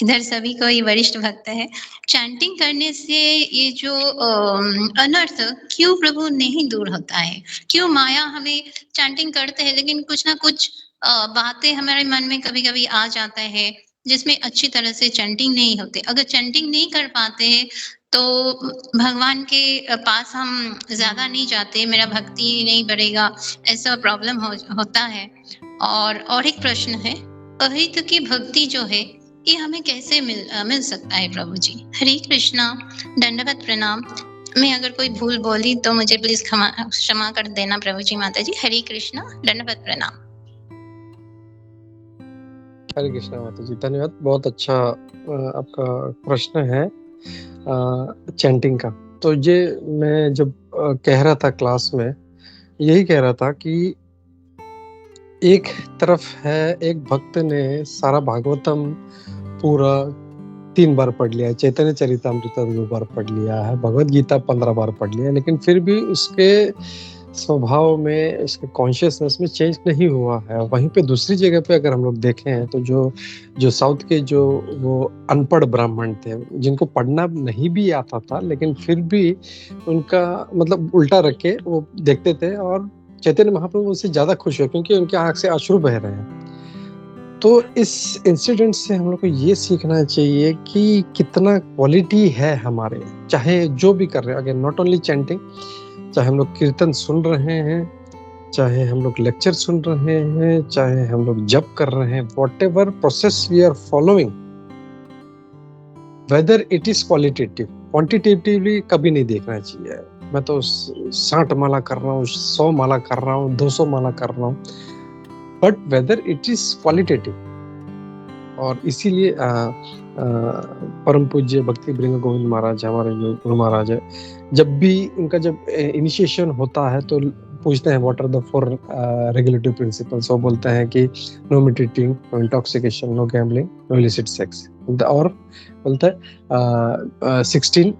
इधर सभी कोई वरिष्ठ भक्त है, चैंटिंग करने से ये जो अनर्थ क्यों प्रभु नहीं दूर होता है? क्यों माया हमें चैंटिंग करते हैं लेकिन कुछ ना कुछ बातें हमारे मन में कभी कभी आ जाता है जिसमें अच्छी तरह से चैंटिंग नहीं होते। अगर चैंटिंग नहीं कर पाते हैं तो भगवान के पास हम ज्यादा नहीं जाते, मेरा भक्ति नहीं बढ़ेगा, ऐसा प्रॉब्लम होता है। और एक प्रश्न है, अहित की भक्ति जो है ये हमें कैसे मिल सकता है प्रभु जी? हरे कृष्णा, दंडवत प्रणाम। मैं अगर कोई भूल बोली तो मुझे प्लीज क्षमा कर देना प्रभु जी, माता जी। हरे कृष्णा, दंडवत प्रणाम। हरे कृष्णा माता जी, धन्यवाद। बहुत अच्छा आपका प्रश्न है चैंटिंग का। तो ये मैं जब कह रहा था क्लास में, यही कह रहा था कि एक तरफ है, एक भक्त ने सारा भागवतम पूरा 3 बार पढ़ लिया है, चैतन्य चरितामृत 2 बार पढ़ लिया है, भगवत गीता 15 बार पढ़ लिया है, लेकिन फिर भी उसके स्वभाव में, इसके कॉन्शियसनेस में चेंज नहीं हुआ है। वहीं पे दूसरी जगह पे अगर हम लोग देखें तो जो साउथ के जो वो अनपढ़ ब्राह्मण थे, जिनको पढ़ना नहीं भी आता था, लेकिन फिर भी उनका मतलब उल्टा रख के वो देखते थे, और चैतन्य महाप्रभु उनसे ज्यादा खुश हुए क्योंकि उनके आंख से अश्रु बह रहे हैं। तो इस इंसिडेंट से हम लोग को ये सीखना चाहिए कि कितना क्वालिटी है हमारे, चाहे जो भी कर रहे हैं, अगर नॉट ओनली चैंटिंग, चाहे हम लोग कीर्तन सुन रहे हैं, चाहे हम लोग लेक्चर सुन रहे हैं, चाहे हम लोग जप कर रहे हैं, whatever process we are following, whether it is qualitative, quantitatively कभी नहीं देखना चाहिए। मैं तो 60 माला कर रहा हूँ, 100 माला कर रहा हूँ, 200 माला कर रहा हूँ, but whether it is qualitative. और इसीलिए परम पूज्य भक्ति वृंद गोविंद महाराज, हमारे जो गुरु महाराज है, जब भी उनका जब इनिशिएशन होता है तो पूछते हैं what are the 4 regulatory principles. वो बोलते हैं कि no meat eating, no intoxication, no gambling, no illicit sex, और बोलता है 16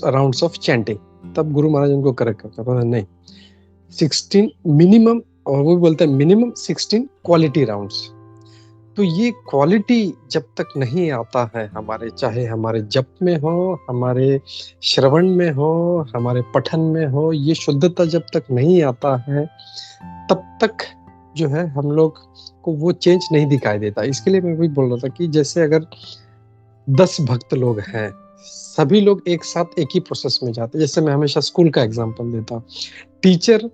राउंड्स ऑफ चैंटिंग। तब गुरु महाराज उनको करेक्ट करते हैं, नहीं 16 मिनिमम, और वो बोलते हैं मिनिमम 16 क्वालिटी राउंड्स। तो ये क्वालिटी जब तक नहीं आता है हमारे, चाहे हमारे जप में हो, हमारे श्रवण में हो, हमारे पठन में हो, ये शुद्धता जब तक नहीं आता है, तब तक जो है हम लोग को वो चेंज नहीं दिखाई देता। इसके लिए मैं वही बोल रहा था कि जैसे अगर 10 भक्त लोग हैं, सभी लोग एक साथ एक ही प्रोसेस में जाते हैं। जैसे मैं हमेशा स्कूल का एग्जांपल देता हूँ, टीचर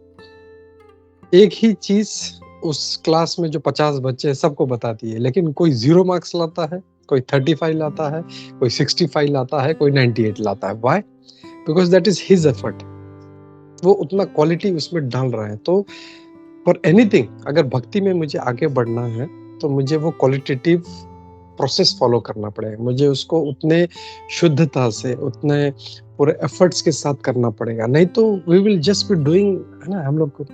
एक ही चीज उस क्लास में जो 50 बच्चे हैं सबको बताती है, लेकिन कोई 0 मार्क्स लाता है, कोई 35 लाता है, कोई 65 लाता है, कोई 98 लाता है। Why? Because that is his effort, वो उतना क्वालिटी उसमें डाल रहा है। तो फॉर एनीथिंग, अगर भक्ति में मुझे आगे बढ़ना है तो मुझे वो क्वालिटेटिव प्रोसेस फॉलो करना पड़ेगा, मुझे उसको उतने शुद्धता से, उतने पूरे एफर्ट्स के साथ करना पड़ेगा। नहीं तो we will just be doing, है ना, हम लोग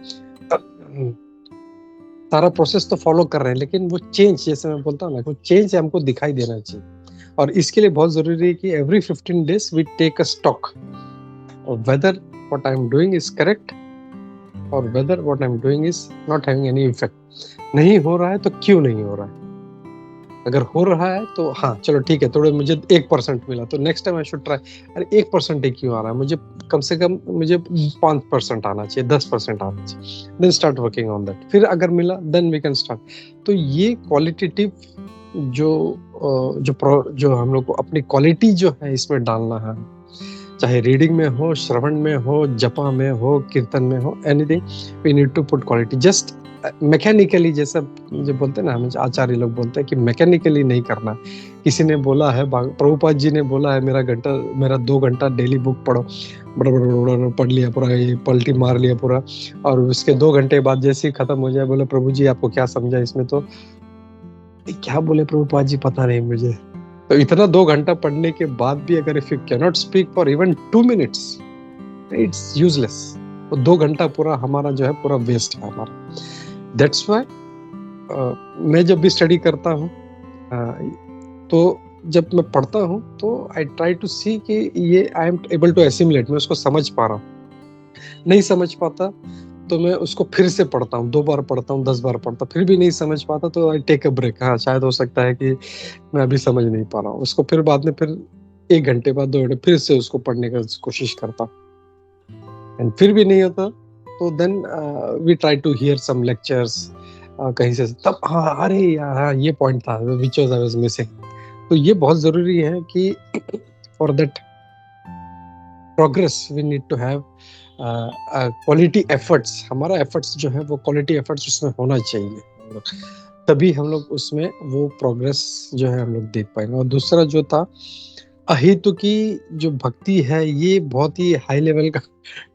सारा प्रोसेस तो फॉलो कर रहे हैं, लेकिन वो चेंज, जैसे मैं बोलता हूँ ना, वो चेंज हमको दिखाई देना चाहिए। और इसके लिए बहुत जरूरी है कि every 15 days we take a stock of whether what I am doing is correct or whether what I am doing is not having any effect। नहीं हो रहा है तो क्यों नहीं हो रहा है? अगर हो रहा है तो हाँ चलो ठीक है, थोड़े मुझे 1% मिला तो next time I should try, अरे 1% ही क्यों आ रहा है, मुझे कम से कम मुझे 5% आना चाहिए, 10% आना चाहिए, then start working on that. फिर अगर मिला देन वी कैन स्टार्ट। तो ये क्वालिटेटिव जो हम लोग को अपनी क्वालिटी जो है इसमें डालना है, चाहे रीडिंग में हो, श्रवण में हो, जपा में हो, कीर्तन में हो, anything we need to put quality. Just mechanically, जैसा जो बोलते हैं ना, हमें आचार्य लोग बोलते हैं कि मैकेनिकली नहीं करना। किसी ने बोला है, प्रभुपाद जी ने बोला है, मेरा 2 घंटा डेली बुक पढ़ो, बड़ा पढ़ लिया पूरा, ये पलटी मार लिया पूरा, और उसके 2 घंटे बाद जैसे ही खत्म हो जाए बोले प्रभु जी आपको क्या समझा इसमें, तो क्या बोले प्रभुपाद जी पता नहीं मुझे। तो इतना 2 घंटा पढ़ने के बाद भी अगर if you can not speak for even 2 minutes, it's useless. तो 2 घंटा पूरा हमारा जो है पूरा वेस्ट है हमारा। दैट्स व्हाई मैं जब भी स्टडी करता हूँ, तो जब मैं पढ़ता हूँ तो आई ट्राई टू सी कि ये I am able to assimilate, मैं उसको समझ पा रहा हूँ। नहीं समझ पाता तो मैं उसको फिर से पढ़ता हूँ, 2 बार पढ़ता हूँ, 10 बार पढ़ता, फिर भी नहीं समझ पाता तो आई टेक अ ब्रेक। हाँ, शायद हो सकता है कि मैं अभी समझ नहीं पा रहा हूँ उसको, फिर बाद में फिर 1 घंटे बाद 2 घंटे फिर से उसको पढ़ने का कोशिश करता, एंड फिर भी नहीं होता तो then we try to hear some lectures कहीं से, तब हाँ अरे यार ये पॉइंट था which was I was missing. तो ये बहुत जरूरी है कि for that progress we need to have quality efforts. हमारा एफर्ट्स जो है वो क्वालिटी एफर्ट्स उसमें होना चाहिए, तभी हम लोग उसमें वो प्रोग्रेस जो है हम लोग देख पाएंगे। और दूसरा जो था अहितु की जो भक्ति है, ये बहुत ही हाई लेवल का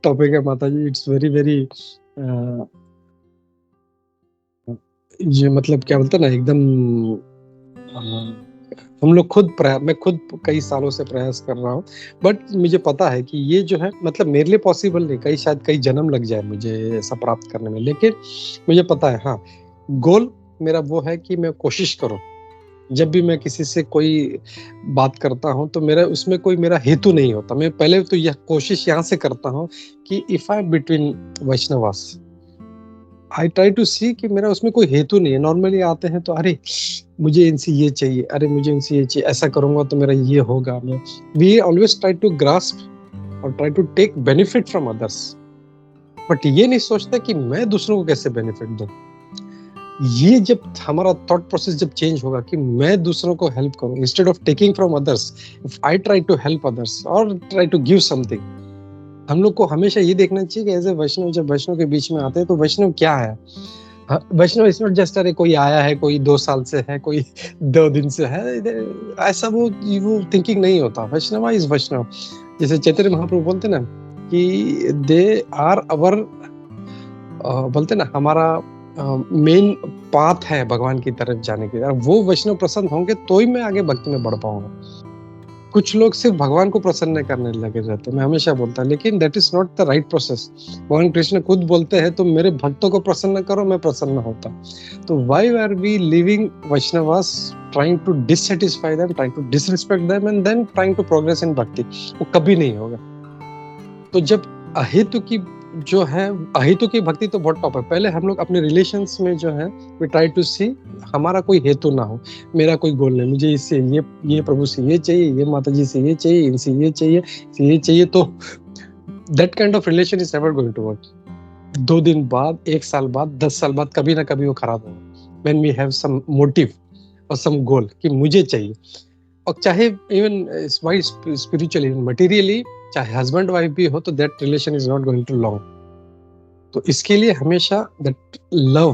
टॉपिक है माता जी। इट्स वेरी वेरी ये मतलब क्या बोलते हैं ना, एकदम हम लोग मैं खुद कई सालों से प्रयास कर रहा हूँ, बट मुझे पता है कि ये जो है मतलब मेरे लिए पॉसिबल नहीं, शायद कई जन्म लग जाए मुझे ऐसा प्राप्त करने में, लेकिन मुझे पता है हाँ गोल मेरा वो है कि मैं कोशिश करूँ। जब भी मैं किसी से कोई बात करता हूँ तो मेरा उसमें कोई मेरा हेतु नहीं होता। मैं पहले तो यह कोशिश यहाँ से करता हूँ कि if I between Vaishnavas I try to see कि मेरा उसमें कोई हेतु नहीं है। नॉर्मली आते हैं तो अरे मुझे इनसे ये चाहिए, अरे मुझे इनसे ये चाहिए, ऐसा करूंगा तो मेरा ये होगा। मैं we always try to grasp और try to take benefit from others, but ये नहीं सोचते कि मैं दूसरों को कैसे बेनिफिट दूं। ये जब हमारा थॉट प्रोसेस जब चेंज होगा कि मैं दूसरों को हेल्प करूं instead of taking from others, if I try to help others और ट्राई टू गिव समथिंग। हम लोग को हमेशा ये देखना चाहिए कि एज ए वैष्णव जब वैष्णव के बीच में आते हैं तो वैष्णव क्या है। वैष्णव इज नॉट जस्ट अरे कोई आया है, कोई 2 साल से है, कोई 2 दिन से है, ऐसा वो थिंकिंग नहीं होता। वैष्णव इज वैष्णव। जैसे चैतन्य महाप्रभु बोलते ना कि दे आर अवर बोलते ना हमारा मेन पाथ है भगवान की तरफ जाने के। वो वैष्णव प्रसन्न होंगे तो ही मैं आगे भक्ति में बढ़ पाऊंगा। कुछ लोग सिर्फ भगवान को प्रसन्न करने लगे रहते हैं, मैं हमेशा बोलता हूँ, लेकिन that is not the right process. भगवान कृष्ण खुद बोलते हैं तो मेरे भक्तों को प्रसन्न करो, मैं प्रसन्न होता। तो why are we living Vaishnavas trying to dissatisfy them, trying to disrespect them and then trying to progress in bhakti? वो कभी नहीं होगा। तो जब अहेतु की जो है, अहेतु की भक्ति तो बहुत टॉप है। पहले हम लोग अपने रिलेशंस में जो है वी ट्राई टू सी हमारा कोई हेतु ना हो, मेरा कोई गोल नहीं, मुझे इससे ये प्रभु से ये चाहिए, ये माता जी से ये चाहिए, इनसे ये चाहिए, तो that kind of relation is never going to work. 2 दिन बाद, 1 साल बाद, 10 साल बाद कभी ना कभी वो खराब होगा। When we have some motive और सम गोल कि मुझे चाहिए, और चाहे इवन स्पिरिचुअली इवन मटेरियली चाहे हस्बैंड वाइफ भी हो, तो that relation is not going to long. तो इसके लिए हमेशा that love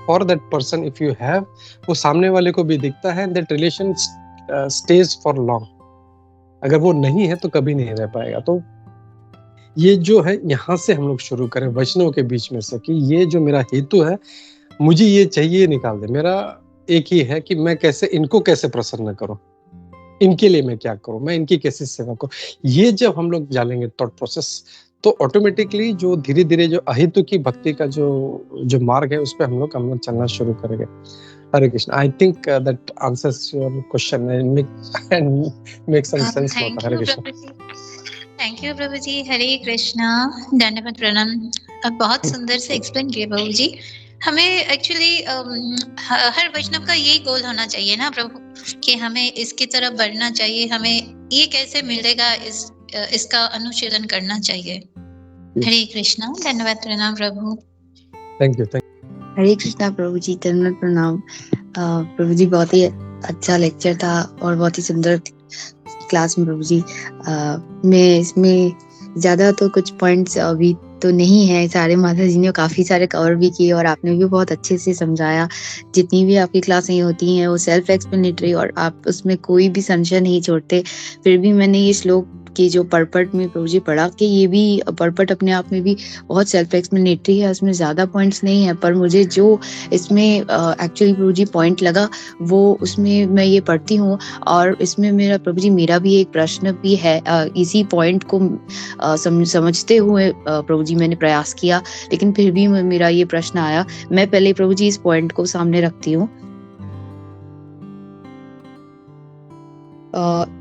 for that person if you have, वो सामने वाले को भी दिखता है, that relation stays for long. अगर वो नहीं है तो कभी नहीं रह पाएगा। तो ये जो है यहाँ से हम लोग शुरू करें वैष्णव के बीच में से कि ये जो मेरा हेतु है, मुझे ये चाहिए, निकाल दे। मेरा एक ही है कि मैं कैसे इनको कैसे प्रसन्न करूं, इनके लिए मैं क्या करूं, मैं इनकी कैसे सेवा करूं। ये जब हम लोग जानेंगे थॉट प्रोसेस, तो ऑटोमेटिकली जो धीरे धीरे जो अहेतु की भक्ति का जो मार्ग है उस पर हम लोग चलना शुरू करेंगे। Hare Krishna. I think that answers your question and make some sense. Hare Krishna. Thank you prabhu ji. Hare Krishna. धन्यवाद, प्रणाम। बहुत सुंदर से एक्सप्लेन किए प्रभु जी। हमें एक्चुअली हर वैष्णव का यही गोल होना चाहिए ना प्रभु, कि हमें इसकी तरफ बढ़ना चाहिए, हमें ये कैसे मिलेगा, इसका अनुशीलन करना चाहिए। हरे कृष्णा। धन्यवाद, प्रणाम प्रभु। Thank you. हरे कृष्णा प्रभु जी। धन्यवाद, प्रणाम प्रभु जी। बहुत ही अच्छा लेक्चर था और बहुत ही सुंदर क्लास में प्रभु जी। मैं इसमें ज्यादा तो कुछ पॉइंट्स अभी तो नहीं है। सारे माता जी ने काफ़ी सारे कवर भी किए और आपने भी बहुत अच्छे से समझाया। जितनी भी आपकी क्लासें होती हैं वो सेल्फ एक्सप्लेनेटरी और आप उसमें कोई भी संशय नहीं छोड़ते। फिर भी मैंने ये श्लोक की जो पर्पट में प्रभु जी पढ़ा कि ये भी पर्पट अपने आप में भी बहुत सेल्फ एक्सप्लेनेटरी है, उसमें ज़्यादा पॉइंट्स नहीं है, पर मुझे जो इसमें एक्चुअली प्रभु जी पॉइंट लगा वो उसमें मैं ये पढ़ती हूँ। और इसमें मेरा प्रभु जी मेरा भी एक प्रश्न भी है, इसी पॉइंट को समझते हुए प्रभु जी मैंने प्रयास किया, लेकिन फिर भी मेरा ये प्रश्न आया। मैं पहले प्रभु जी इस पॉइंट को सामने रखती हूँ।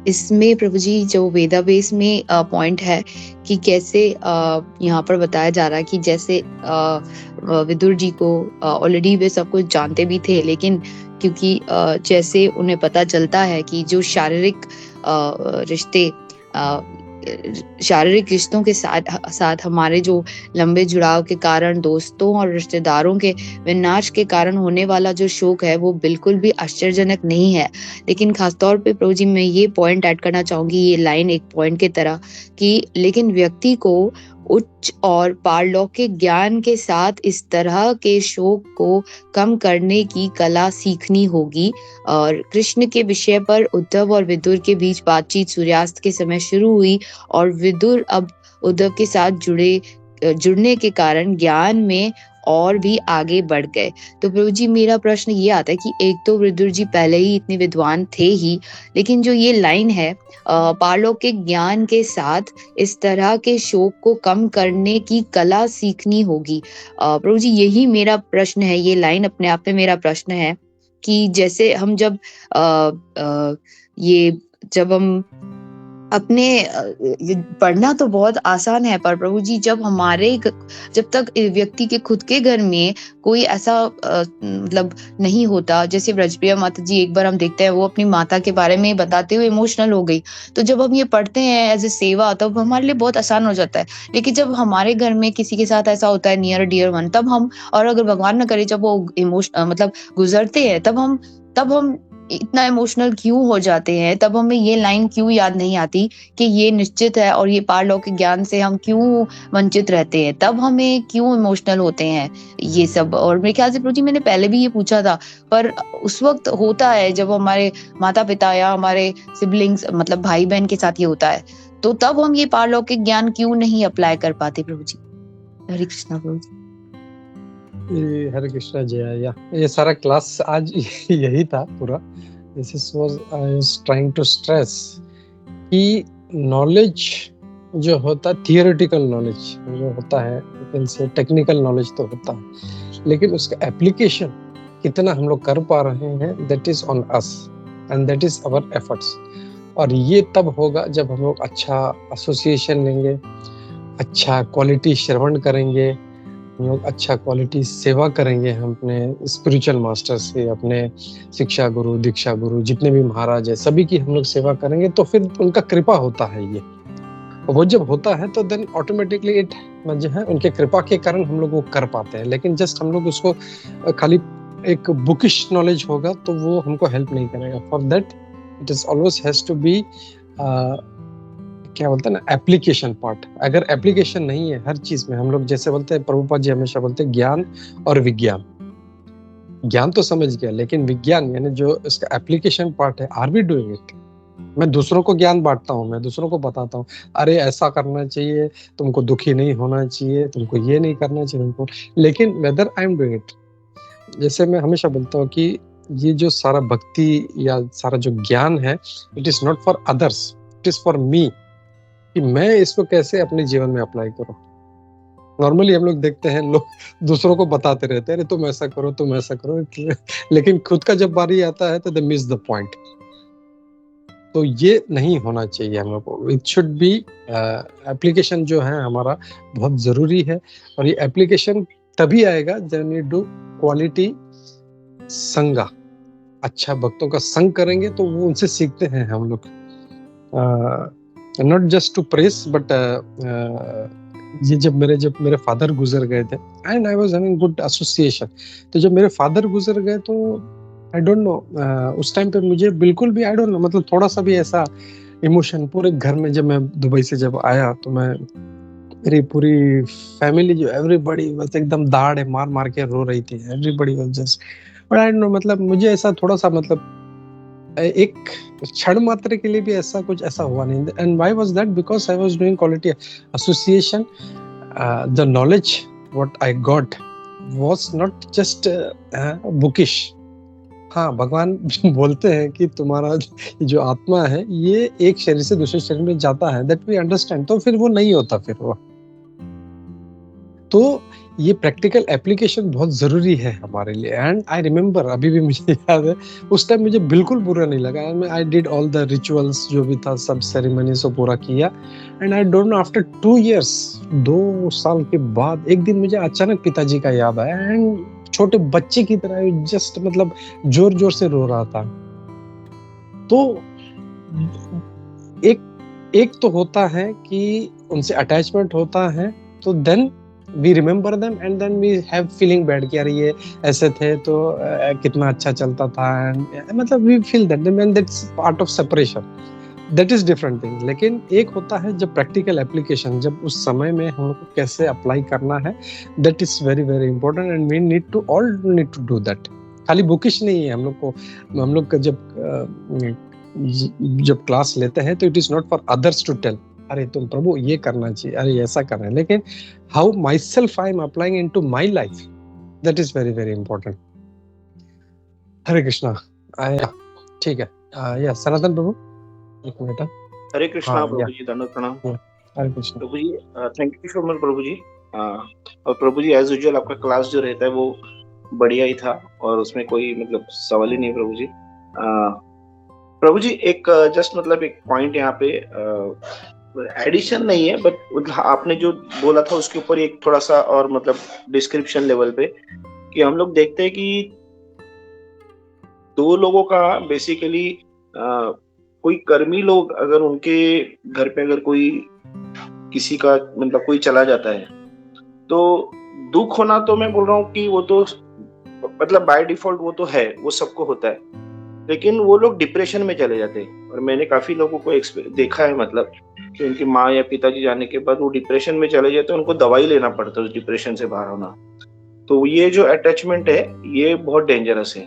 इसमें प्रभु जी जो वेदाबेस में पॉइंट है कि कैसे यहाँ पर बताया जा रहा है कि जैसे विदुर जी को ऑलरेडी वे सब कुछ जानते भी थे, लेकिन क्योंकि जैसे उन्हें पता चलता है कि जो शारीरिक रिश्तों के साथ हमारे जो लंबे जुड़ाव के कारण दोस्तों और रिश्तेदारों के विनाश के कारण होने वाला जो शोक है वो बिल्कुल भी आश्चर्यजनक नहीं है। लेकिन खासतौर पे प्रभु जी मैं ये पॉइंट ऐड करना चाहूंगी, ये लाइन एक पॉइंट की तरह कि लेकिन व्यक्ति को उच्च और पारलौकिक ज्ञान के साथ इस तरह के शोक को कम करने की कला सीखनी होगी। और कृष्ण के विषय पर उद्धव और विदुर के बीच बातचीत सूर्यास्त के समय शुरू हुई और विदुर अब उद्धव के साथ जुड़ने के कारण ज्ञान में और भी आगे बढ़ गए। तो प्रभु जी मेरा प्रश्न ये आता है कि एक तो विदुर जी पहले ही इतने विद्वान थे ही, लेकिन जो ये लाइन है पारलौकिक ज्ञान के साथ इस तरह के शोक को कम करने की कला सीखनी होगी। प्रभु जी यही मेरा प्रश्न है, ये लाइन अपने आप में मेरा प्रश्न है कि जैसे हम जब हम अपने पढ़ना तो बहुत आसान है, पर प्रभु जी जब तक व्यक्ति के खुद के घर में कोई ऐसा मतलब नहीं होता, जैसे ब्रजप्रिया माता जी एक बार हम देखते हैं वो अपनी माता के बारे में बताते हुए इमोशनल हो गई, तो जब हम ये पढ़ते हैं एज ए सेवा तब हमारे लिए बहुत आसान हो जाता है। लेकिन जब हमारे घर में किसी के साथ ऐसा होता है नियर डियर वन, तब हम, और अगर भगवान न करे जब वो मतलब गुजरते हैं, तब हम इतना इमोशनल क्यों हो जाते हैं, तब हमें ये लाइन क्यों याद नहीं आती कि ये निश्चित है और ये पारलौकिक ज्ञान से हम क्यों वंचित रहते हैं, तब हमें क्यों इमोशनल होते हैं ये सब। और मेरे ख्याल से प्रभु जी मैंने पहले भी ये पूछा था, पर उस वक्त होता है जब हमारे माता पिता या हमारे सिबलिंग्स मतलब भाई बहन के साथ ये होता है, तो तब हम ये पारलौकिक ज्ञान क्यों नहीं अप्लाई कर पाते। प्रभु जी हरे कृष्णा। प्रभु जी हरे कृष्णा जया। ये सारा क्लास आज यही था पूरा। This is was I was trying to stress कि नॉलेज जो होता है, थियोरेटिकल नॉलेज जो होता है, इनसे टेक्निकल नॉलेज तो होता है, लेकिन उसका एप्लीकेशन कितना हम लोग कर पा रहे हैं, that is on us and that is our efforts. और ये तब होगा जब हम लोग अच्छा एसोसिएशन लेंगे, अच्छा क्वालिटी श्रवण करेंगे, हम लोग अच्छा क्वालिटी सेवा करेंगे, हम अपने स्पिरिचुअल मास्टर से, अपने शिक्षा गुरु, दीक्षा गुरु, जितने भी महाराज है सभी की हम लोग सेवा करेंगे, तो फिर उनका कृपा होता है ये। वो जब होता है तो देन ऑटोमेटिकली इट जो है उनके कृपा के कारण हम लोग वो कर पाते हैं। लेकिन जस्ट हम लोग उसको खाली एक बुकिश नॉलेज होगा तो वो हमको हेल्प नहीं करेगा। For that it is always has to be क्या बोलते हैं ना, एप्लीकेशन पार्ट। अगर एप्लीकेशन नहीं है हर चीज में, हम लोग जैसे बोलते हैं, प्रभुपाद जी हमेशा बोलते हैं ज्ञान और विज्ञान। ज्ञान तो समझ गया, लेकिन विज्ञान यानी जो इसका एप्लीकेशन पार्ट है, आर वी डूइंग इट। मैं दूसरों को ज्ञान बांटता हूँ, मैं दूसरों को बताता हूँ, अरे ऐसा करना चाहिए, तुमको दुखी नहीं होना चाहिए, तुमको ये नहीं करना चाहिए तुमको, लेकिन whether I am doing it. जैसे मैं हमेशा बोलता हूँ कि ये जो सारा भक्ति या सारा जो ज्ञान है, it is not for others, it is for me, कि मैं इसको कैसे अपने जीवन में अप्लाई करूं। नॉर्मली हम लोग देखते हैं लोग दूसरों को बताते रहते हैं, अरे तुम ऐसा करो, तुम ऐसा करो, लेकिन खुद का जब बारी आता है तो दे मिस द पॉइंट। तो ये नहीं होना चाहिए हम लोग को। इट शुड बी एप्लीकेशन जो है हमारा बहुत जरूरी है, और ये एप्लीकेशन तभी आएगा जब यू डू क्वालिटी संगा। अच्छा भक्तों का संग करेंगे तो वो उनसे सीखते हैं हम लोग, not just to press but ये जब मेरे फादर गुजर गए थे and I was having good association, तो जब मेरे फादर गुजर गए तो आई डोंट नो उस टाइम पे मुझे बिल्कुल भी आई डोंट नो मतलब थोड़ा सा भी ऐसा इमोशन पूरे घर में। जब मैं दुबई से जब आया तो मैं मेरी पूरी फैमिली जो एवरीबॉडी बस एकदम दाढ़ मार मार के रो रही थी, everybody was just, but I don't no, मतलब मुझे ऐसा थोड़ा सा, मतलब एक क्षण मात्र के लिए भी ऐसा कुछ ऐसा हुआ नहीं. And why was that? Because I was doing quality association. The knowledge what I got was not just bookish. हाँ, भगवान बोलते हैं कि तुम्हारा जो आत्मा है ये एक शरीर से दूसरे शरीर में जाता है, दैट वी अंडरस्टैंड. तो फिर वो नहीं होता फिर वो. तो ये प्रैक्टिकल एप्लीकेशन बहुत जरूरी है हमारे लिए. एंड आई रिमेम्बर, अभी भी मुझे याद है, उस टाइम मुझे बिल्कुल बुरा नहीं लगा. I did all the rituals, जो भी था सब सेरेमनी से पूरा किया. And I don't no, after 2 years, 2 साल के बाद एक दिन मुझे अचानक पिताजी का याद आया. एंड छोटे बच्चे की तरह जस्ट, मतलब जोर जोर से रो रहा था. तो एक तो होता है कि उनसे अटैचमेंट होता है, तो then we remember them and then we have feeling bad कि यार ये ऐसे थे तो कितना अच्छा चलता था. एंड मतलब we feel that, and that's part of separation, that is different thing. लेकिन एक होता है जब प्रैक्टिकल एप्लीकेशन, जब उस समय में हम लोग को कैसे अप्लाई करना है, that is very very important. And we need to all need to do that. खाली बुकिश नहीं है हम लोग को. हम लोग जब क्लास लेते हैं तो it is not for others to tell, अरे तुम प्रभु ये करना चाहिए, अरे ऐसा करना है. लेकिन how myself I am applying in to my life, that is very very important. Hare Krishna. ठीक है. या सनातन प्रभु, एक मिनट. हरे कृष्णा हाँ, प्रभु जी, दंडवत प्रणाम हरे कृष्णा प्रभु जी. थैंक यू सो मच प्रभु जी. और प्रभु जी, एज यूजुअल आपका क्लास जो रहता है वो बढ़िया ही था, और उसमें कोई मतलब सवाल ही नहीं प्रभु जी. प्रभु जी, एक जस्ट मतलब एक पॉइंट यहाँ पे एडिशन नहीं है, बट मतलब आपने जो बोला था उसके ऊपर एक थोड़ा सा और मतलब डिस्क्रिप्शन लेवल पे, कि हम लोग देखते हैं कि 2 लोगों का बेसिकली कोई कर्मी लोग, अगर उनके घर पे अगर कोई किसी का मतलब कोई चला जाता है, तो दुख होना, तो मैं बोल रहा हूँ कि वो तो मतलब बाय डिफॉल्ट वो तो है, वो सबको होता है. लेकिन वो लोग डिप्रेशन में चले जाते हैं, और मैंने काफी लोगों को देखा है, मतलब कि उनकी माँ या पिताजी जाने के बाद वो डिप्रेशन में चले जाते हैं, उनको दवाई लेना पड़ता है उस डिप्रेशन से बाहर होना. तो ये जो अटैचमेंट है ये बहुत डेंजरस है.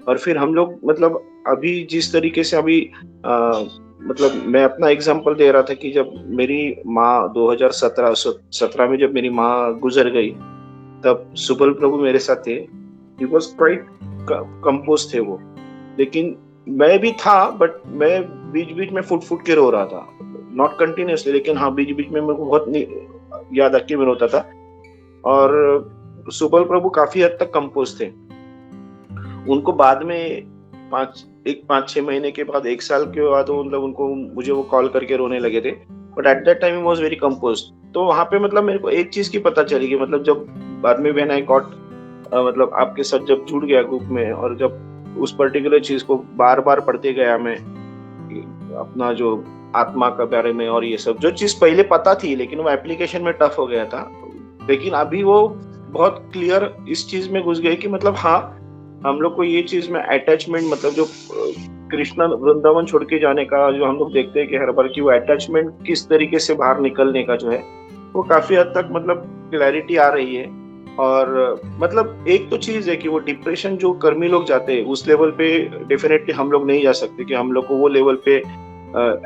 और फिर हम लोग मतलब अभी जिस तरीके से अभी मतलब मैं अपना एग्जांपल दे रहा था कि जब मेरी माँ 2017 में जब मेरी माँ गुजर गई, तब सुबल प्रभु मेरे साथ थे. ही वॉज क्वाइट कंपोज थे वो, लेकिन मैं भी था, बट मैं बीच बीच में फुट के रो रहा था, नॉट कंटिन्यूसली, लेकिन हाँ बीच बीच में मेरे को बहुत याद आके मैं रोता था. और सुबल प्रभु काफी हद तक कंपोज थे. उनको बाद में 5-6 महीने के बाद, 1 साल के बाद मतलब उनको मुझे वो कॉल करके रोने लगे थे, but at that time he was very compose. तो वहां पे मतलब मेरे को एक चीज की पता चली कि मतलब जब बाद में व्हेन आई गॉट मतलब आपके साथ जब जुड़ गया ग्रुप में, और जब उस पर्टिकुलर चीज को बार बार पढ़ते गया मैं, अपना जो आत्मा के बारे में और ये सब जो चीज पहले पता थी, लेकिन वो एप्लीकेशन में टफ हो गया था. लेकिन अभी वो बहुत क्लियर इस चीज में घुस गए कि मतलब हाँ, हम लोग को ये चीज में अटैचमेंट, मतलब जो कृष्ण वृंदावन छोड़ के जाने का जो हम लोग देखते हैं कि हर बार की वो अटैचमेंट किस तरीके से बाहर निकलने का जो है, वो काफी हद तक मतलब क्लैरिटी आ रही है. और मतलब एक तो चीज है कि वो डिप्रेशन जो कर्मी लोग जाते हैं उस लेवल पे डेफिनेटली हम लोग नहीं जा सकते, कि हम लोग को वो लेवल पे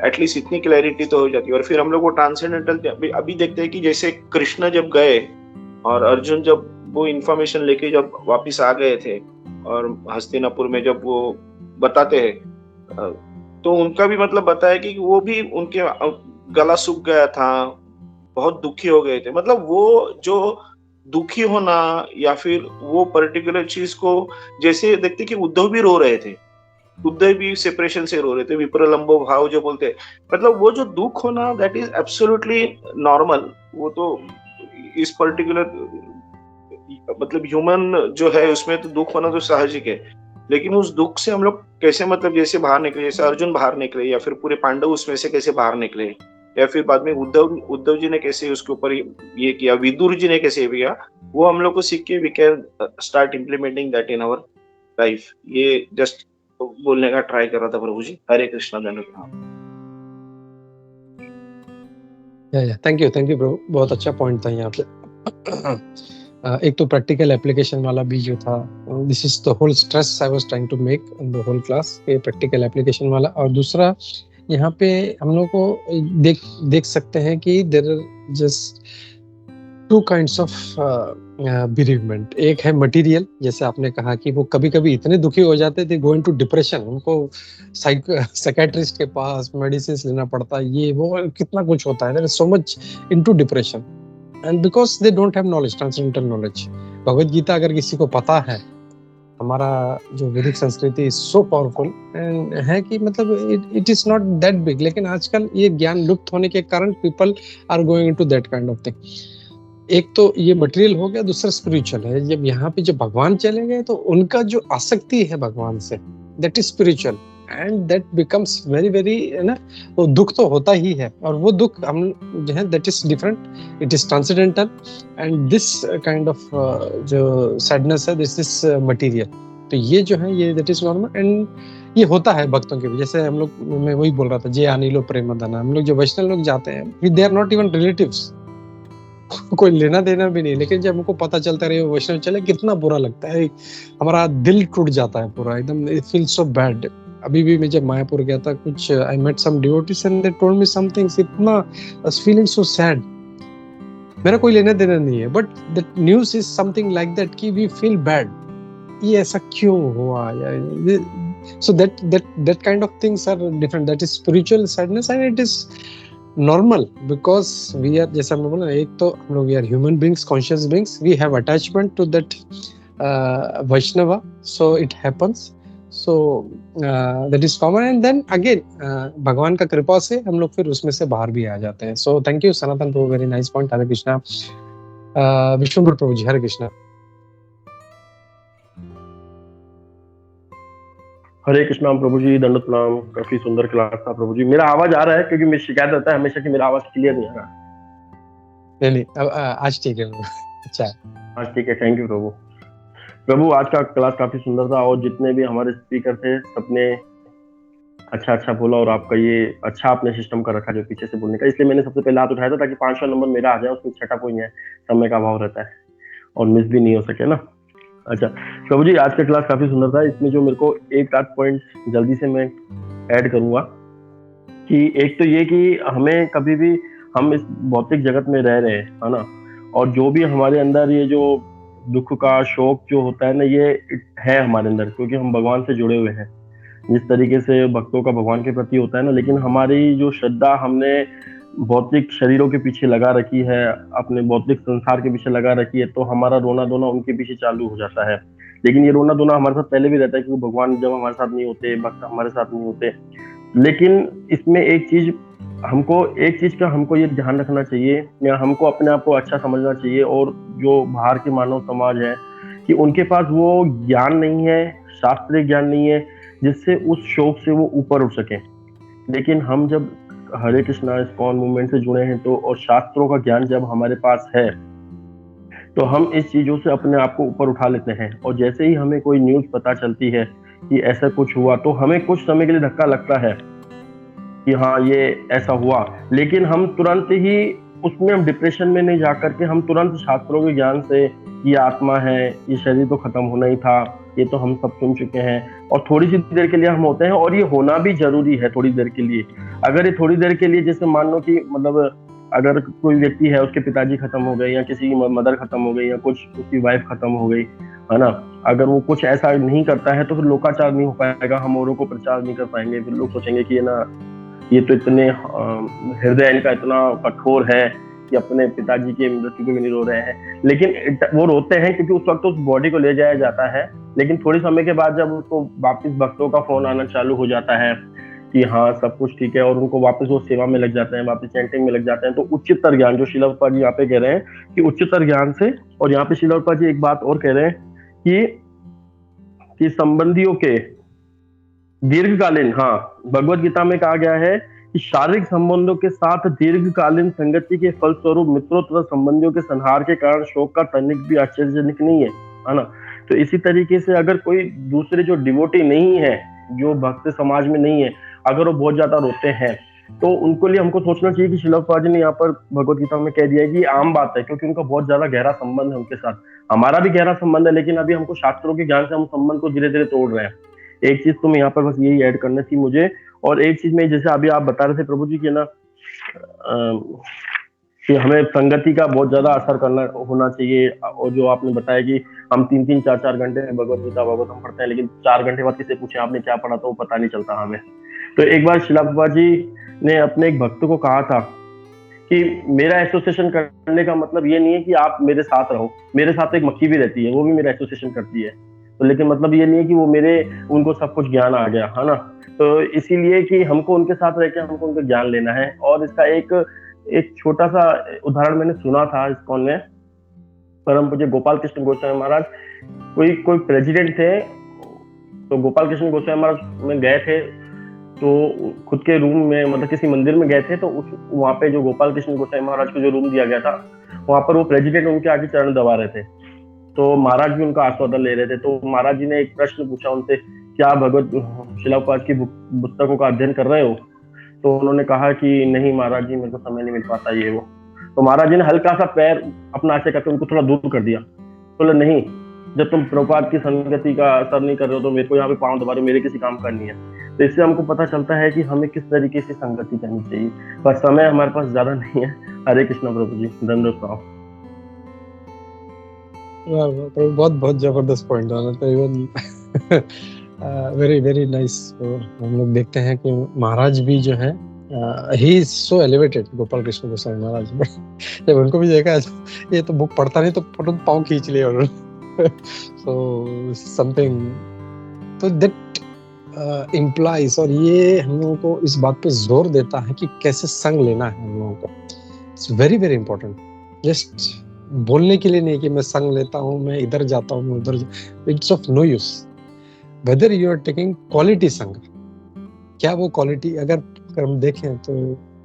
एटलीस्ट इतनी क्लैरिटी तो हो जाती है. और फिर हम लोग वो ट्रांसेंडेंटल अभी देखते हैं कि जैसे कृष्ण जब गए और अर्जुन जब वो इंफॉर्मेशन लेके जब वापिस आ गए थे, और हस्तिनापुर में जब वो बताते हैं, तो उनका भी मतलब बताया कि वो भी उनके गला सूख गया था, बहुत दुखी हो गए थे. मतलब वो जो दुखी होना या फिर वो पर्टिकुलर चीज को, जैसे देखते कि उद्धव भी रो रहे थे, उद्धव भी सेपरेशन से रो रहे थे, विप्रलंबो भाव जो बोलते हैं, मतलब वो जो दुख होना दैट इज एब्सोल्युटली नॉर्मल. वो तो इस पर्टिकुलर मतलब ह्यूमन जो है उसमें तो दुख होना तो साहजिक है. लेकिन उस दुख से हम लोग कैसे मतलब जैसे बाहर निकले, जैसे अर्जुन बाहर निकले, या फिर पूरे पांडव उसमें से कैसे बाहर निकले, या फिर बाद में उद्धव जी ने कैसे उसके ऊपर ये किया, विदुर जी ने कैसे किया, वो हम लोग को सीख के we can start implementing that in our life. ये जस्ट बोलने का ट्राई कर रहा था प्रभु जी. हरे कृष्णा. धन्यवाद. थैंक यू ब्रो, बहुत अच्छा पॉइंट था यहाँ पे। एक तो प्रैक्टिकल एप्लीकेशन वाला भी जो था, this is the whole stress I was trying to make in the whole class, ये प्रैक्टिकल एप्लीकेशन वाला। और दूसरा यहाँ पे हम लोग को देख सकते हैं कि there are just two kinds of bereavement. एक है मटेरियल, जैसे आपने कहा कि वो कभी कभी इतने दुखी हो जाते थे, गो इनटू डिप्रेशन, उनको साइकियाट्रिस्ट के पास मेडिसिन लेना पड़ता है, ये वो कितना कुछ होता है, there is so much into depression and because they don't have knowledge, transcendental knowledge. Bhagavad Gita अगर किसी को पता है, हमारा जो वैदिक संस्कृति इज सो पावरफुल एंड है कि मतलब it is not that big, लेकिन आजकल ये ज्ञान लुप्त होने के कारण people are going into that kind of thing. एक तो ये मटेरियल हो गया, दूसरा स्पिरिचुअल है। जब यहाँ पे जब भगवान चले गए तो उनका जो आसक्ति है भगवान से, that is spiritual and that becomes very very, है ना, वो दुख तो होता ही है, और वो दुख हम जो है that is different, it is transcendental and this kind of जो सैडनेस है दिस इज मटेरियल। तो ये जो है ये दैट इज नॉर्मल एंड ये होता है भक्तों के भी। जैसे हम लोग, मैं वही बोल रहा था, जे अनिलो प्रेमदाना, हम लोग जो वैष्णव लोग जाते हैं, they are not even relatives, कोई लेना देना भी नहीं, लेकिन जब हमको पता चलता है वो वैष्णव चले, कितना बुरा लगता है, हमारा दिल टूट जाता है पूरा एकदम, इट फील्स सो बैड। अभी भी मैं जब मायापुर गया था, कुछ I met some devotees and they told me some things, इतना फीलिंग सो सैड। मेरा कोई लेना देना नहीं है, but that news is something like that कि वी फील बैड, ये ऐसा क्यों हुआ, या so that kind of things are different, that is spiritual sadness and it is normal because we are, जैसा मैं बोला, एक तो हम लोग we are human beings, conscious beings, we have attachment to that Vaishnava, so it happens, so that is common and then again भगवान का कृपा से हम लोग फिर उसमें से बाहर भी आ जाते हैं। So thank you Sanatan prabhu, very nice point. Hare Krishna. Vishnupur prabhu ji, Hare Krishna. Hare Krishna prabhu ji, दंडवत प्रणाम। काफी सुंदर क्लास था प्रभु जी। मेरा आवाज आ रहा है? क्योंकि मेरी शिकायत रहता है हमेशा कि मेरा आवाज क्लियर नहीं आ रहा। नहीं आज ठीक है। अच्छा, आज ठीक है, थैंक यू प्रभु। प्रभु आज का क्लास काफी सुंदर था और जितने भी हमारे स्पीकर थे सबने अच्छा बोला, और आपका ये अच्छा आपने सिस्टम का रखा जो पीछे से बोलने का, इसलिए मैंने सबसे पहले हाथ उठाया था ताकि 5वां नंबर मेरा आ जाए, उसमें छठा कोई नहीं है, समय का अभाव रहता है और मिस भी नहीं हो सके ना। अच्छा प्रभु जी, आज का क्लास काफी सुंदर था। इसमें जो मेरे को एक आध पॉइंट जल्दी से मैं ऐड करूंगा कि एक तो ये कि हमें कभी भी, हम इस भौतिक जगत में रह रहे हैं, है ना, और जो भी हमारे अंदर ये जो दुख का शोक जो होता है ना, ये है हमारे अंदर, क्योंकि हम भगवान से जुड़े हुए हैं जिस तरीके से भक्तों का भगवान के प्रति होता है ना। लेकिन हमारी जो श्रद्धा हमने भौतिक शरीरों के पीछे लगा रखी है, अपने भौतिक संसार के पीछे लगा रखी है, तो हमारा रोना धोना उनके पीछे चालू हो जाता है। लेकिन ये रोना धोना हमारे साथ पहले भी रहता है, क्योंकि भगवान जब हमारे साथ नहीं होते, भक्त हमारे साथ नहीं होते। लेकिन इसमें एक चीज का हमको ये ध्यान रखना चाहिए, या हमको अपने आप को अच्छा समझना चाहिए, और जो बाहर के मानव समाज है कि उनके पास वो ज्ञान नहीं है, शास्त्रीय ज्ञान नहीं है जिससे उस शोक से वो ऊपर उठ सके। लेकिन हम जब हरे कृष्णा इस्कॉन मूवमेंट से जुड़े हैं तो, और शास्त्रों का ज्ञान जब हमारे पास है, तो हम इस चीजों से अपने आप को ऊपर उठा लेते हैं। और जैसे ही हमें कोई न्यूज पता चलती है कि ऐसा कुछ हुआ, तो हमें कुछ समय के लिए धक्का लगता है कि हाँ ये ऐसा हुआ, लेकिन हम तुरंत ही उसमें, हम डिप्रेशन में नहीं जा करके, हम तुरंत शास्त्रों के ज्ञान से, ये आत्मा है, ये शरीर तो खत्म होना ही था, ये तो हम सब सुन चुके हैं, और थोड़ी सी देर के लिए हम होते हैं, और ये होना भी जरूरी है थोड़ी देर के लिए। अगर ये थोड़ी देर के लिए, जैसे मान लो कि मतलब अगर कोई व्यक्ति है, उसके पिताजी खत्म हो गए, या किसी की मदर खत्म हो गई, या कुछ उसकी वाइफ खत्म हो गई, है ना, अगर वो कुछ ऐसा नहीं करता है तो फिर लोकाचार नहीं हो पाएगा, हम औरों को प्रचार नहीं कर पाएंगे। फिर लोग सोचेंगे कि ये तो इतने हृदय इनका इतना कठोर है कि अपने पिताजी के मृत्यु को भी नहीं रो रहे हैं। लेकिन वो रोते हैं क्योंकि उस वक्त उस बॉडी को ले जाया जाता है, लेकिन थोड़ी समय के बाद जब उसको वापस भक्तों का फोन आना चालू हो जाता है कि हाँ सब कुछ ठीक है, और उनको वापस वो सेवा में लग जाते हैं, वापस चैंटिंग में लग जाते हैं, तो उच्चतर ज्ञान, जो श्रील प्रभुपाद जी यहाँ पे कह रहे हैं कि उच्चतर ज्ञान से, और यहाँ पे श्रील प्रभुपाद जी एक बात और कह रहे हैं कि संबंधियों के दीर्घकालीन, हाँ, भगवत गीता में कहा गया है कि शारीरिक संबंधों के साथ दीर्घकालीन संगति के फलस्वरूप मित्रों तथा संबंधियों के संहार के कारण शोक का तनिक भी आश्चर्यजनक नहीं है ना। तो इसी तरीके से अगर कोई दूसरे जो डिवोटी नहीं है, जो भक्त समाज में नहीं है, अगर वो बहुत ज्यादा रोते हैं, तो उनको लिए हमको सोचना चाहिए कि श्रील प्रभुपाद जी ने यहाँ पर भगवत गीता में कह दिया है कि आम बात है, क्योंकि उनका बहुत ज्यादा गहरा संबंध है उनके साथ। हमारा भी गहरा संबंध है, लेकिन अभी हमको शास्त्रों के ज्ञान से हम संबंध को धीरे धीरे तोड़ रहे हैं। एक चीज तो मैं यहाँ पर बस यही ऐड करनी थी मुझे, और एक चीज में जैसे अभी आप बता रहे थे प्रभु जी की ना कि हमें संगति का बहुत ज्यादा असर करना होना चाहिए, और जो आपने बताया कि हम 3-3, 4-4 घंटे भगवत गीता भागवतम पढ़ते हैं, लेकिन 4 घंटे बाद किसी पूछे आपने क्या पढ़ा तो वो पता नहीं चलता हमें। तो एक बार श्रील प्रभुपाद जी ने अपने एक भक्त को कहा था कि मेरा एसोसिएशन करने का मतलब ये नहीं है कि आप मेरे साथ रहो, मेरे साथ एक मक्खी भी रहती है, वो भी मेरा एसोसिएशन करती है, तो लेकिन मतलब ये नहीं है कि वो उनको सब कुछ ज्ञान आ गया है ना। तो इसीलिए कि हमको उनके साथ रह के हमको उनका ज्ञान लेना है। और इसका एक छोटा सा उदाहरण मैंने सुना था इस्कॉन में, परम पूज्य गोपाल कृष्ण गोस्वामी महाराज कोई प्रेसिडेंट थे, तो गोपाल कृष्ण गोस्वामी महाराज में गए थे, तो खुद के रूम में मतलब किसी मंदिर में गए थे, तो वहाँ पे जो गोपाल कृष्ण गोस्वामी महाराज को जो रूम दिया गया था, वहाँ पर वो प्रेसिडेंट उनके आगे चरण दबा रहे थे, तो महाराज भी उनका आस्वादन ले रहे थे। तो महाराज जी ने एक प्रश्न पूछा उनसे, क्या भगवत श्रील प्रभुपाद की पुस्तकों का अध्ययन कर रहे हो? तो उन्होंने कहा कि नहीं महाराज जी, मेरे को समय नहीं मिल पाता ये वो। तो महाराज जी ने हल्का सा पैर अपना आगे करके उनको थोड़ा दूर कर दिया, बोले नहीं, जब तुम प्रभुपाद की संगति का असर नहीं कर रहे हो तो मेरे को यहाँ पे पाँव दबा रहे हो, मेरे किसी काम का नहीं है। तो इससे हमको पता चलता है कि हमें किस तरीके से संगति करनी चाहिए, पर समय हमारे पास ज्यादा नहीं है। हरे कृष्ण प्रभु जी, धन्यवाद प्रभु। बहुत बहुत जबरदस्त पॉइंट डाला था, इवन वेरी वेरी नाइस। हम लोग देखते हैं कि महाराज भी जो है he is so elevated, Gopal Krishna Goswami Maharaj. जब उनको भी देखा ये तो बुक पढ़ता नहीं तो पाँव खींच लिया उन्होंने। सो समथिंग तो दैट इम्प्लाइज, और ये हम लोगों को इस बात पे जोर देता है कि कैसे संग लेना है हम लोगों को। It's very very important. Just बोलने के लिए नहीं कि मैं संग लेता हूँ, मैं इधर जाता हूँ, मैं उधर, it's of no use. Whether you are taking quality संग, क्या वो क्वालिटी अगर हम देखें तो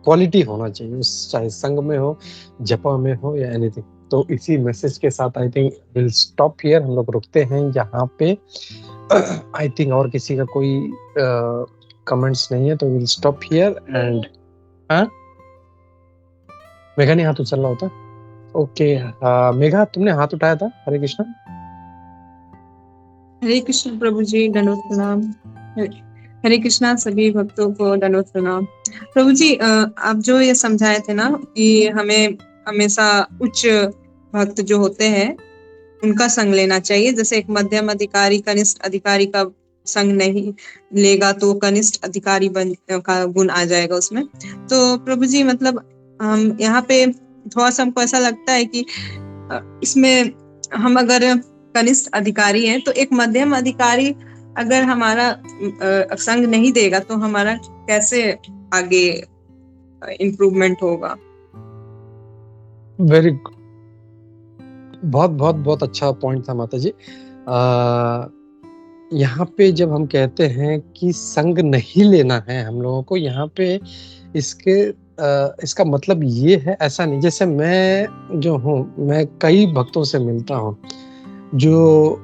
क्वालिटी होना चाहिए, उस चाहे संग में हो, जपा में हो या एनीथिंग। तो इसी मैसेज के साथ I think will stop here, हम लोग रुकते हैं यहाँ पे। आई थिंक और किसी का कोई कमेंट्स नहीं है, तो will stop here. And Megha ने हाथ उछल रहा होता। ओके, मेघा तुमने हाथ उठाया था। हरे कृष्ण। हरे कृष्ण प्रभु जी, दंडवत प्रणाम। हरे कृष्णा सभी भक्तों को दंडवत प्रणाम। प्रभु जी, आप जो ये समझाए थे ना कि हमें हमेशा उच्च भक्त जो होते हैं उनका संग लेना चाहिए, जैसे एक मध्यम अधिकारी कनिष्ठ अधिकारी का संग नहीं लेगा तो कनिष्ठ अधिकारी का गुण आ जाएगा उसमें। तो प्रभु जी मतलब हम यहाँ पे थोड़ा सा हमको ऐसा लगता है कि इसमें हम अगर कनिष्ठ अधिकारी हैं तो एक मध्यम अधिकारी अगर हमारा संग नहीं देगा तो हमारा कैसे आगे इम्प्रूवमेंट होगा। वेरी बहुत बहुत बहुत अच्छा पॉइंट था माता जी। यहाँ पे जब हम कहते हैं कि संग नहीं लेना है हम लोगों को, यहाँ पे इसका मतलब ये है, ऐसा नहीं। जैसे मैं जो हूँ, मैं कई भक्तों से मिलता हूँ जो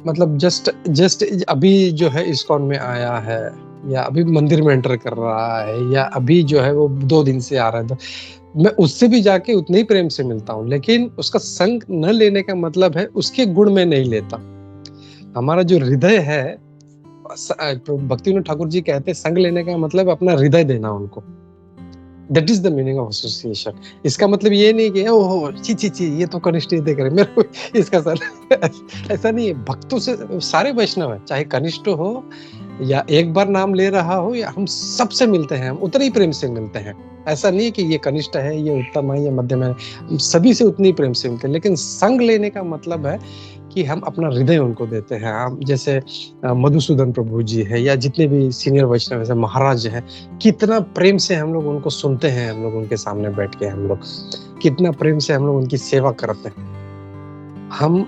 मतलब जस्ट अभी जो है इस्कॉन में आया है, या अभी मंदिर में एंटर कर रहा है, या अभी जो है वो 2 दिन से आ रहा है, तो मैं उससे भी जाके उतने ही प्रेम से मिलता हूँ। लेकिन उसका संग न लेने का मतलब है उसके गुण में नहीं लेता। हमारा जो हृदय है, भक्तिविनोद ठाकुर जी कहते हैं संग लेने का मतलब अपना हृदय देना उनको। That is the meaning of association. इसका मतलब ये नहीं कि ओहो ची ये तो कनिष्ठ देख रहे मेरे को इसका सर ऐसा नहीं है। भक्तों से सारे वैष्णव है, चाहे कनिष्ठ हो या एक बार नाम ले रहा हो, या हम सबसे मिलते हैं, हम उतने ही प्रेम से मिलते हैं। ऐसा नहीं है कि ये कनिष्ठ है, ये उत्तम है, ये मध्यम है, हम सभी से उतनी प्रेम से मिलते हैं। लेकिन संग लेने का मतलब है कि हम अपना हृदय उनको देते हैं। हम जैसे मधुसूदन प्रभु जी है, या जितने भी सीनियर वैष्णव जैसे महाराज है, कितना प्रेम से हम लोग उनको सुनते हैं, हम लोग उनके सामने बैठ के हम लोग कितना प्रेम से हम लोग उनकी सेवा करते हैं। हम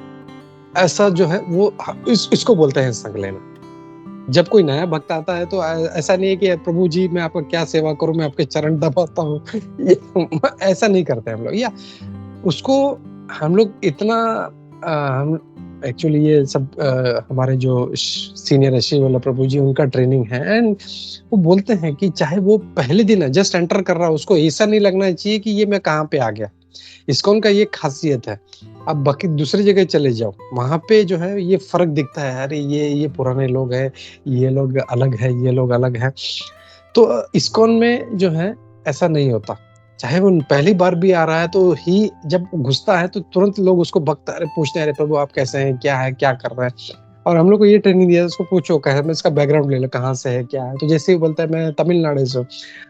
ऐसा जो है वो इसको बोलते हैं संग लेना। जब कोई नया भक्त आता है तो ऐसा नहीं है कि प्रभु जी मैं आपका क्या सेवा करूं, मैं आपके चरण दबाता हूँ, ऐसा नहीं करते हम लोग। या उसको हम लोग इतना एक्चुअली ये सब हमारे जो सीनियर ऋषि वाला प्रभु जी उनका ट्रेनिंग है। एंड वो बोलते हैं कि चाहे वो पहले दिन है जस्ट एंटर कर रहा है, उसको ऐसा नहीं लगना चाहिए कि ये मैं कहाँ पे आ गया। इस्कॉन का ये खासियत है। अब बाकी दूसरी जगह चले जाओ, वहां पे जो है ये फर्क दिखता है, अरे ये पुराने लोग हैं, ये लोग अलग है, ये लोग अलग है। तो इस्कॉन में जो है ऐसा नहीं होता। चाहे वो पहली बार भी आ रहा है तो ही जब घुसता है तो तुरंत लोग उसको बकता अरे पूछते हैं, अरे प्रभु आप कैसे हैं, क्या कर रहे हैं। और हम लोग को ये ट्रेनिंग दिया, उसको पूछो कहे मैं इसका बैकग्राउंड ले लो, कहाँ से है, क्या है। तो जैसे ही बोलता है मैं तमिलनाडु से हूँ,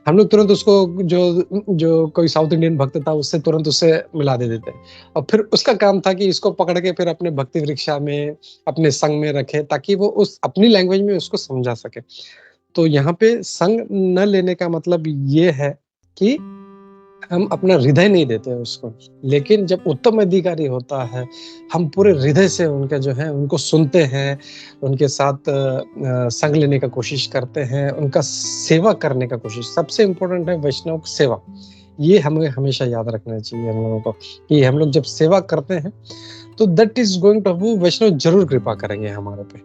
हम लोग तुरंत उसको जो कोई साउथ इंडियन भक्त था उससे तुरंत उससे मिला दे देते हैं। और फिर उसका काम था कि इसको पकड़ के फिर अपने भक्ति वृक्षा में अपने संग में रखे, ताकि वो उस अपनी लैंग्वेज में उसको समझा सके। तो यहाँ पे संग न लेने का मतलब ये है कि हम अपना हृदय नहीं देते हैं उसको, लेकिन जब उत्तम अधिकारी होता है हम पूरे हृदय से उनका जो है उनको सुनते हैं, उनके साथ संग लेने का कोशिश करते हैं, उनका सेवा करने का कोशिश। सबसे इम्पोर्टेंट है वैष्णव सेवा। ये हमें हमेशा याद रखना चाहिए हम लोगों को कि हम लोग जब सेवा करते हैं तो दैट इज गोइंग टू वैष्णव जरूर कृपा करेंगे हमारे पे।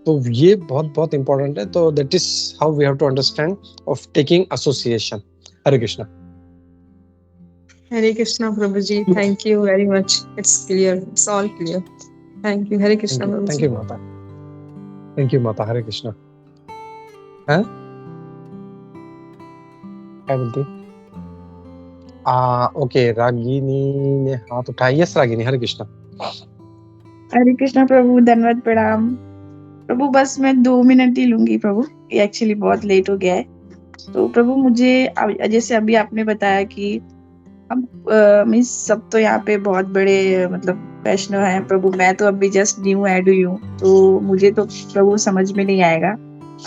तो ये बहुत बहुत इंपॉर्टेंट है। तो that is how we have to understand of taking association. Hare Krishna. Hare Krishna, Prabhuji. Thank you very much. It's clear. It's all clear. Thank you. Hare Krishna, Prabhuji. Thank you माता। थैंक यू माता। हरे कृष्णा। हाँ क्या बोलती? ओके, रागिनी ने हाथ उठाया। यस रागिनी, हरे कृष्णा। हरे कृष्णा प्रभु, धन्यवाद, प्रणाम प्रभु। बस मैं 2 मिनट ही लूंगी प्रभु, ये एक्चुअली बहुत लेट हो गया है। तो प्रभु मुझे जैसे अभी आपने बताया कि हम मीन्स सब तो यहाँ पे बहुत बड़े मतलब वैष्णव हैं प्रभु, मैं तो अभी जस्ट न्यू ऐड हुई हूँ, तो मुझे तो प्रभु समझ में नहीं आएगा।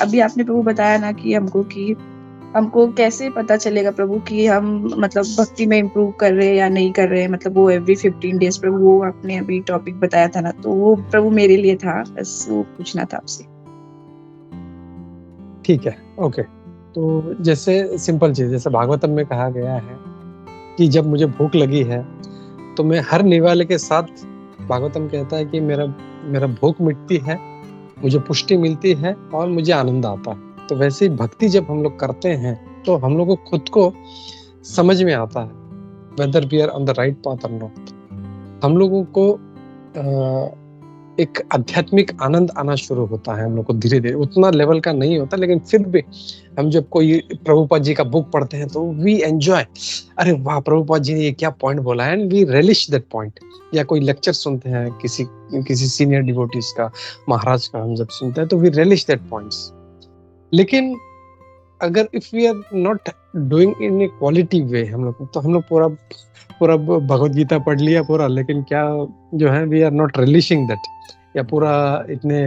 अभी आपने प्रभु बताया ना कि हमको कैसे पता चलेगा प्रभु कि हम मतलब भक्ति में इम्प्रूव कर रहे हैं या नहीं कर रहे हैं, मतलब वो एवरी 15 डेज प्रभु, वो आपने अभी टॉपिक बताया था ना, तो वो प्रभु मेरे लिए था, बस वो पूछना था आपसे। ठीक है, ओके। तो जैसे सिंपल चीज, जैसे भागवतम में कहा गया है कि जब मुझे भूख लगी है तो मैं हर निवाले के साथ, भागवतम कहता है कि मेरा भूख मिटती है, मुझे पुष्टि मिलती है और मुझे आनंद आता है। तो वैसे ही भक्ति जब हम लोग करते हैं तो हम लोग को खुद को समझ में आता है whether we are on the right path और नॉट। हम लोगों को एक आध्यात्मिक आनंद आना शुरू होता है हम लोग को धीरे धीरे, उतना लेवल का नहीं होता, लेकिन फिर भी हम जब कोई प्रभुपाद जी का बुक पढ़ते हैं तो वी एंजॉय, अरे वाह प्रभुपाद जी ने ये क्या पॉइंट बोला है, and we relish that point. या कोई लेक्चर सुनते हैं किसी सीनियर डिवोटीज का, महाराज का हम जब सुनते हैं तो वी रिलिश दैट पॉइंट्स। लेकिन अगर if we are not doing in a quality way, हम लोग तो हम लोग पूरा भगवत गीता पढ़ लिया पूरा, लेकिन क्या जो है we are not relishing that, या पूरा इतने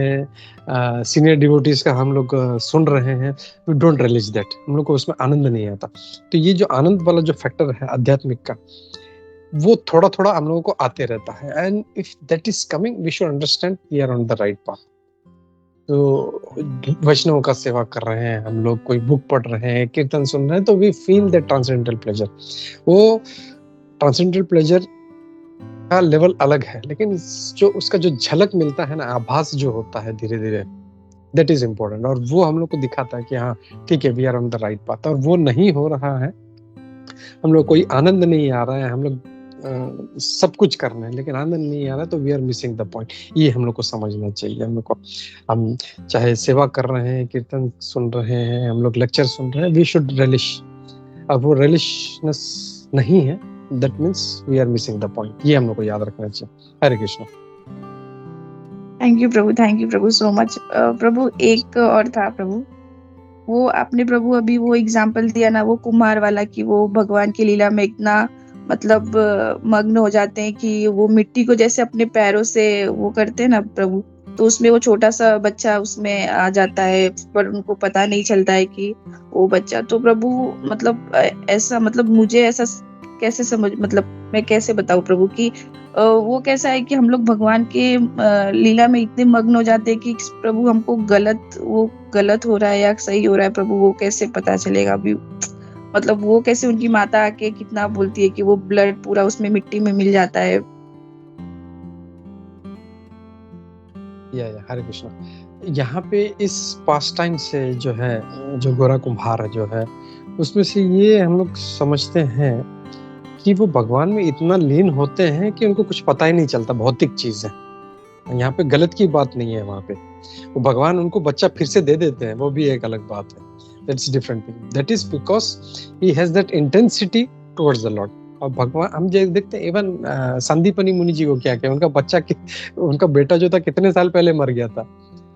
सीनियर डिवोटीज का हम लोग सुन रहे हैं, वी डोंट रिलीज दैट, हम लोग को उसमें आनंद नहीं आता। तो ये जो आनंद वाला जो फैक्टर है आध्यात्मिक का, वो थोड़ा थोड़ा हम लोगों को आते रहता है, and if that is coming we should understand we are on the right path. तो वैष्णव का सेवा कर रहे हैं हम लोग, कोई बुक पढ़ रहे हैं, कीर्तन सुन रहे हैं, तो we feel that transcendental pleasure. वो ट्रांसेंडेंटल प्लेजर का लेवल अलग है, लेकिन जो उसका जो झलक मिलता है ना, आभास जो होता है धीरे धीरे, दैट इज इम्पोर्टेंट। और वो हम लोग को दिखाता है कि हाँ ठीक है, we are on the right path. और वो नहीं हो रहा है, हम लोग कोई आनंद नहीं आ रहा है, हम लोग सब कुछ कर रहे हैं लेकिन आनंद नहीं आ रहा है, तो we are missing the point. ये हम लोग को समझना चाहिए। हम लोग को, हम चाहे सेवा कर रहे हैं, कीर्तन सुन रहे हैं, हम लोग लेक्चर सुन रहे हैं, वी शुड रिलिश। अब वो रिलिशनेस नहीं है, that means we are missing the point। ये हम लोग को याद रखना चाहिए। Hare Krishna. Thank you prabhu so much. Prabhu एक और था प्रभु, वो आपने प्रभु अभी वो एग्जाम्पल दिया ना, वो कुम्हार वाला, कि वो भगवान की लीला में इतना मतलब मग्न हो जाते हैं कि वो मिट्टी को जैसे अपने पैरों से वो करते हैं ना प्रभु, तो उसमें वो छोटा सा बच्चा उसमें आ जाता है, पर उनको पता नहीं चलता है कि वो बच्चा। तो प्रभु मतलब ऐसा, मतलब मुझे ऐसा कैसे समझ, मतलब मैं कैसे बताऊं प्रभु कि वो कैसा है कि हम लोग भगवान के लीला में इतने मग्न हो जाते हैं कि प्रभु हमको गलत हो रहा है या सही हो रहा है प्रभु, वो कैसे पता चलेगा अभी? मतलब वो कैसे, उनकी माता आके कितना बोलती है कि वो ब्लड पूरा उसमें मिट्टी में मिल जाता है। या हरे कृष्णा। यहाँ पे इस पास टाइम से जो है, जो गोरा कुम्हार जो है, उसमें से ये हम लोग समझते हैं कि वो भगवान में इतना लीन होते हैं कि उनको कुछ पता ही नहीं चलता, भौतिक चीज है। यहाँ पे गलत की बात नहीं है, वहाँ पे वो भगवान उनको बच्चा फिर से दे देते हैं, वो भी एक अलग बात है। That's different thing, that is because he has that intensity towards the Lord. और भगवान हम जो देखते हैं, इवन संदीपनी मुनि जी को क्या किया, उनका बच्चा उनका बेटा जो था कितने साल पहले मर गया था,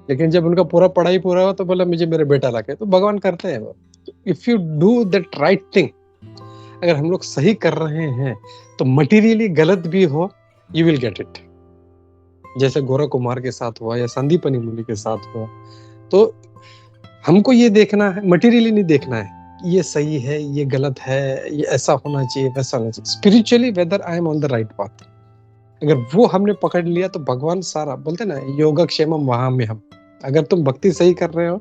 लेकिन जब उनका पूरा पढ़ाई पूरा हुआ तो बोला मुझे मेरे बेटा लाके। तो भगवान करते हैं वो। If you do that right thing, अगर हम लोग सही कर रहे हैं तो मटेरियली गलत भी हो, यू विल गेट इट। जैसे गोरा कुमार के साथ हुआ या संदीपनी मुनि के साथ हुआ। तो हमको ये देखना है, मटेरियली नहीं देखना है ये सही है, ये गलत है, ये ऐसा होना चाहिए, वैसा होना चाहिए। Spiritually whether I am on the right path, अगर वो हमने पकड़ लिया तो भगवान सारा, बोलते ना योगक्षेमम वहां में हम, अगर तुम भक्ति सही कर रहे हो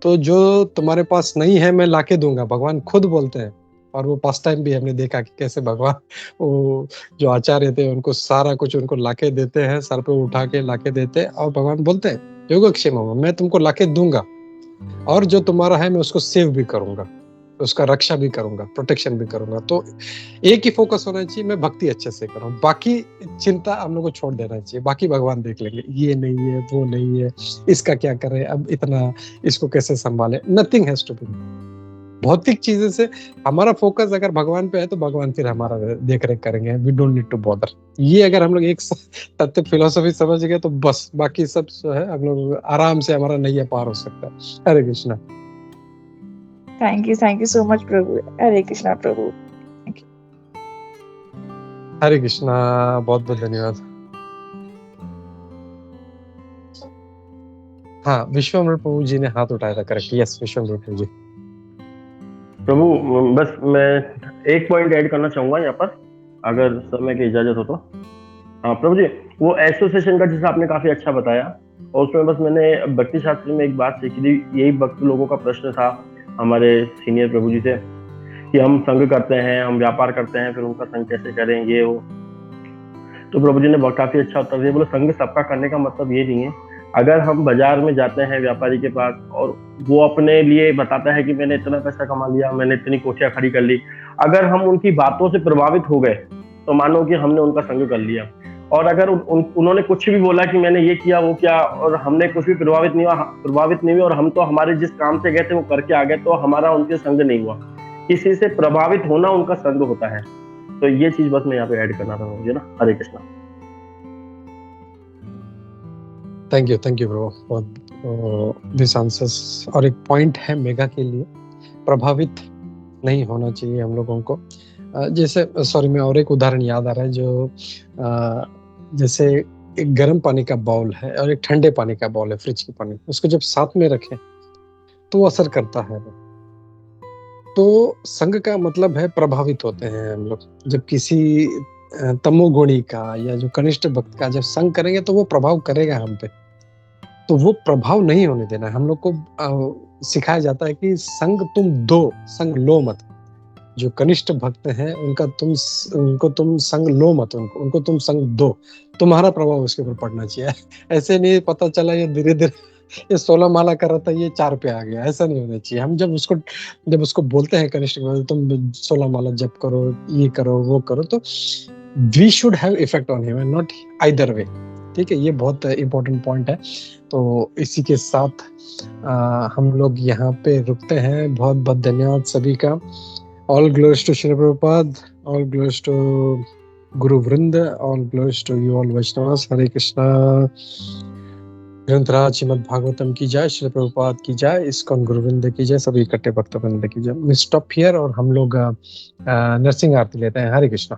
तो जो तुम्हारे पास नहीं है मैं लाके दूंगा, भगवान खुद बोलते हैं। और वो पास टाइम भी हमने देखा कि कैसे भगवान वो जो आचार्य थे उनको सारा कुछ उनको लाके देते हैं, सर पे उठा के लाके देते हैं, और भगवान बोलते हैं योगक्षेमम, मैं तुमको लाके दूंगा, और जो तुम्हारा है मैं उसको सेव भी करूंगा, उसका रक्षा भी करूंगा, प्रोटेक्शन भी करूंगा। तो एक ही फोकस होना चाहिए, मैं भक्ति अच्छे से करूं, बाकी चिंता हम लोग को छोड़ देना चाहिए, बाकी भगवान देख लेंगे, ये नहीं है वो नहीं है, इसका क्या करें, अब इतना इसको कैसे संभाले। नथिंग हैज टू बी, भौतिक चीजें से हमारा फोकस अगर भगवान पे है तो भगवान फिर हमारा देख रेख करेंगे, we don't need to bother. ये अगर हम लोग एक तत्व फिलोसफी समझ गए तो बस बाकी सब जो है हम लोग आराम से हमारा नैया पार हो सकता है। Hare Krishna. Thank you so much prabhu. Hare Krishna prabhu. Hare Krishna, बहुत बहुत धन्यवाद। हाँ, विश्वामृत प्रभु जी ने हाथ उठाया था, करेक्ट। यस, विश्वामृत प्रभु जी। प्रभु बस मैं एक पॉइंट ऐड करना चाहूंगा यहाँ पर, अगर समय की इजाजत हो तो। हाँ प्रभु जी, वो एसोसिएशन का जैसा आपने काफी अच्छा बताया, और उसमें बस मैंने भक्ति शास्त्र में एक बात सीखी थी। यही भक्त लोगों का प्रश्न था हमारे सीनियर प्रभु जी से कि हम संघ करते हैं, हम व्यापार करते हैं, फिर उनका संघ कैसे करें, ये हो। तो प्रभु जी ने काफी अच्छा उत्तर दिया, बोले संघ सबका करने का मतलब ये नहीं है। अगर हम बाजार में जाते हैं व्यापारी के पास और वो अपने लिए बताता है कि मैंने इतना पैसा कमा लिया, मैंने इतनी कोठियां खड़ी कर ली, अगर हम उनकी बातों से प्रभावित हो गए तो मानो कि हमने उनका संग कर लिया। और अगर उन्होंने कुछ भी बोला कि मैंने ये किया वो किया और हमने कुछ भी प्रभावित नहीं हुआ और हम तो हमारे जिस काम से गए थे वो करके आ गए, तो हमारा उनके संग नहीं हुआ। किसी से प्रभावित होना उनका संग होता है। तो ये चीज बस मैं यहाँ पे ऐड करना था मुझे ना। Hare Krishna. Thank you bro for this answers. और एक पॉइंट है मेगा के लिए, प्रभावित नहीं होना चाहिए हम लोगों को। जैसे सॉरी, मैं और एक उदाहरण याद आ रहा है, जो जैसे एक गर्म पानी का बाउल है और एक ठंडे पानी का बाउल है, फ्रिज के पानी, उसको जब साथ में रखें तो वो असर करता है। तो संग का मतलब है प्रभावित होते हैं हम लोग। जब किसी तमोगुणी का या जो कनिष्ठ भक्त का जब संग करेंगे तो वो प्रभाव करेगा हम पे, तो वो प्रभाव नहीं होने देना। हम लोग को सिखाया जाता है कि संग तुम दो, संग लो मत। जो कनिष्ठ भक्त हैं उनको तुम संग लो मत, उनको तुम संग दो, तुम्हारा प्रभाव उसके ऊपर पड़ना चाहिए। ऐसे नहीं पता चला ये धीरे धीरे ये 16 माला कर रहा था, ये 4 पे आ गया, ऐसा नहीं होना चाहिए। हम जब उसको बोलते हैं कनिष्ठ तुम 16 माला जप करो, ये करो वो करो, तो we should have effect on him, not either way. ठीक है, ये बहुत इंपॉर्टेंट पॉइंट है। तो इसी के साथ हम लोग यहाँ पे रुकते हैं। बहुत बहुत धन्यवाद सभी का। All glories to Shri Prabhupada, all glories to Guru Vrinda, all glories to you all Vaishnavas. Hare Krishna। ग्रंथराज Shrimad Bhagavatam की जय, श्री प्रभुपाद की जय, इस्कॉन गुरुवृंद की जय, सभी इकट्ठे भक्तवृंद की जय। मैं स्टॉप हियर और हम लोग नरसिंह आरती लेते हैं। हरे कृष्णा।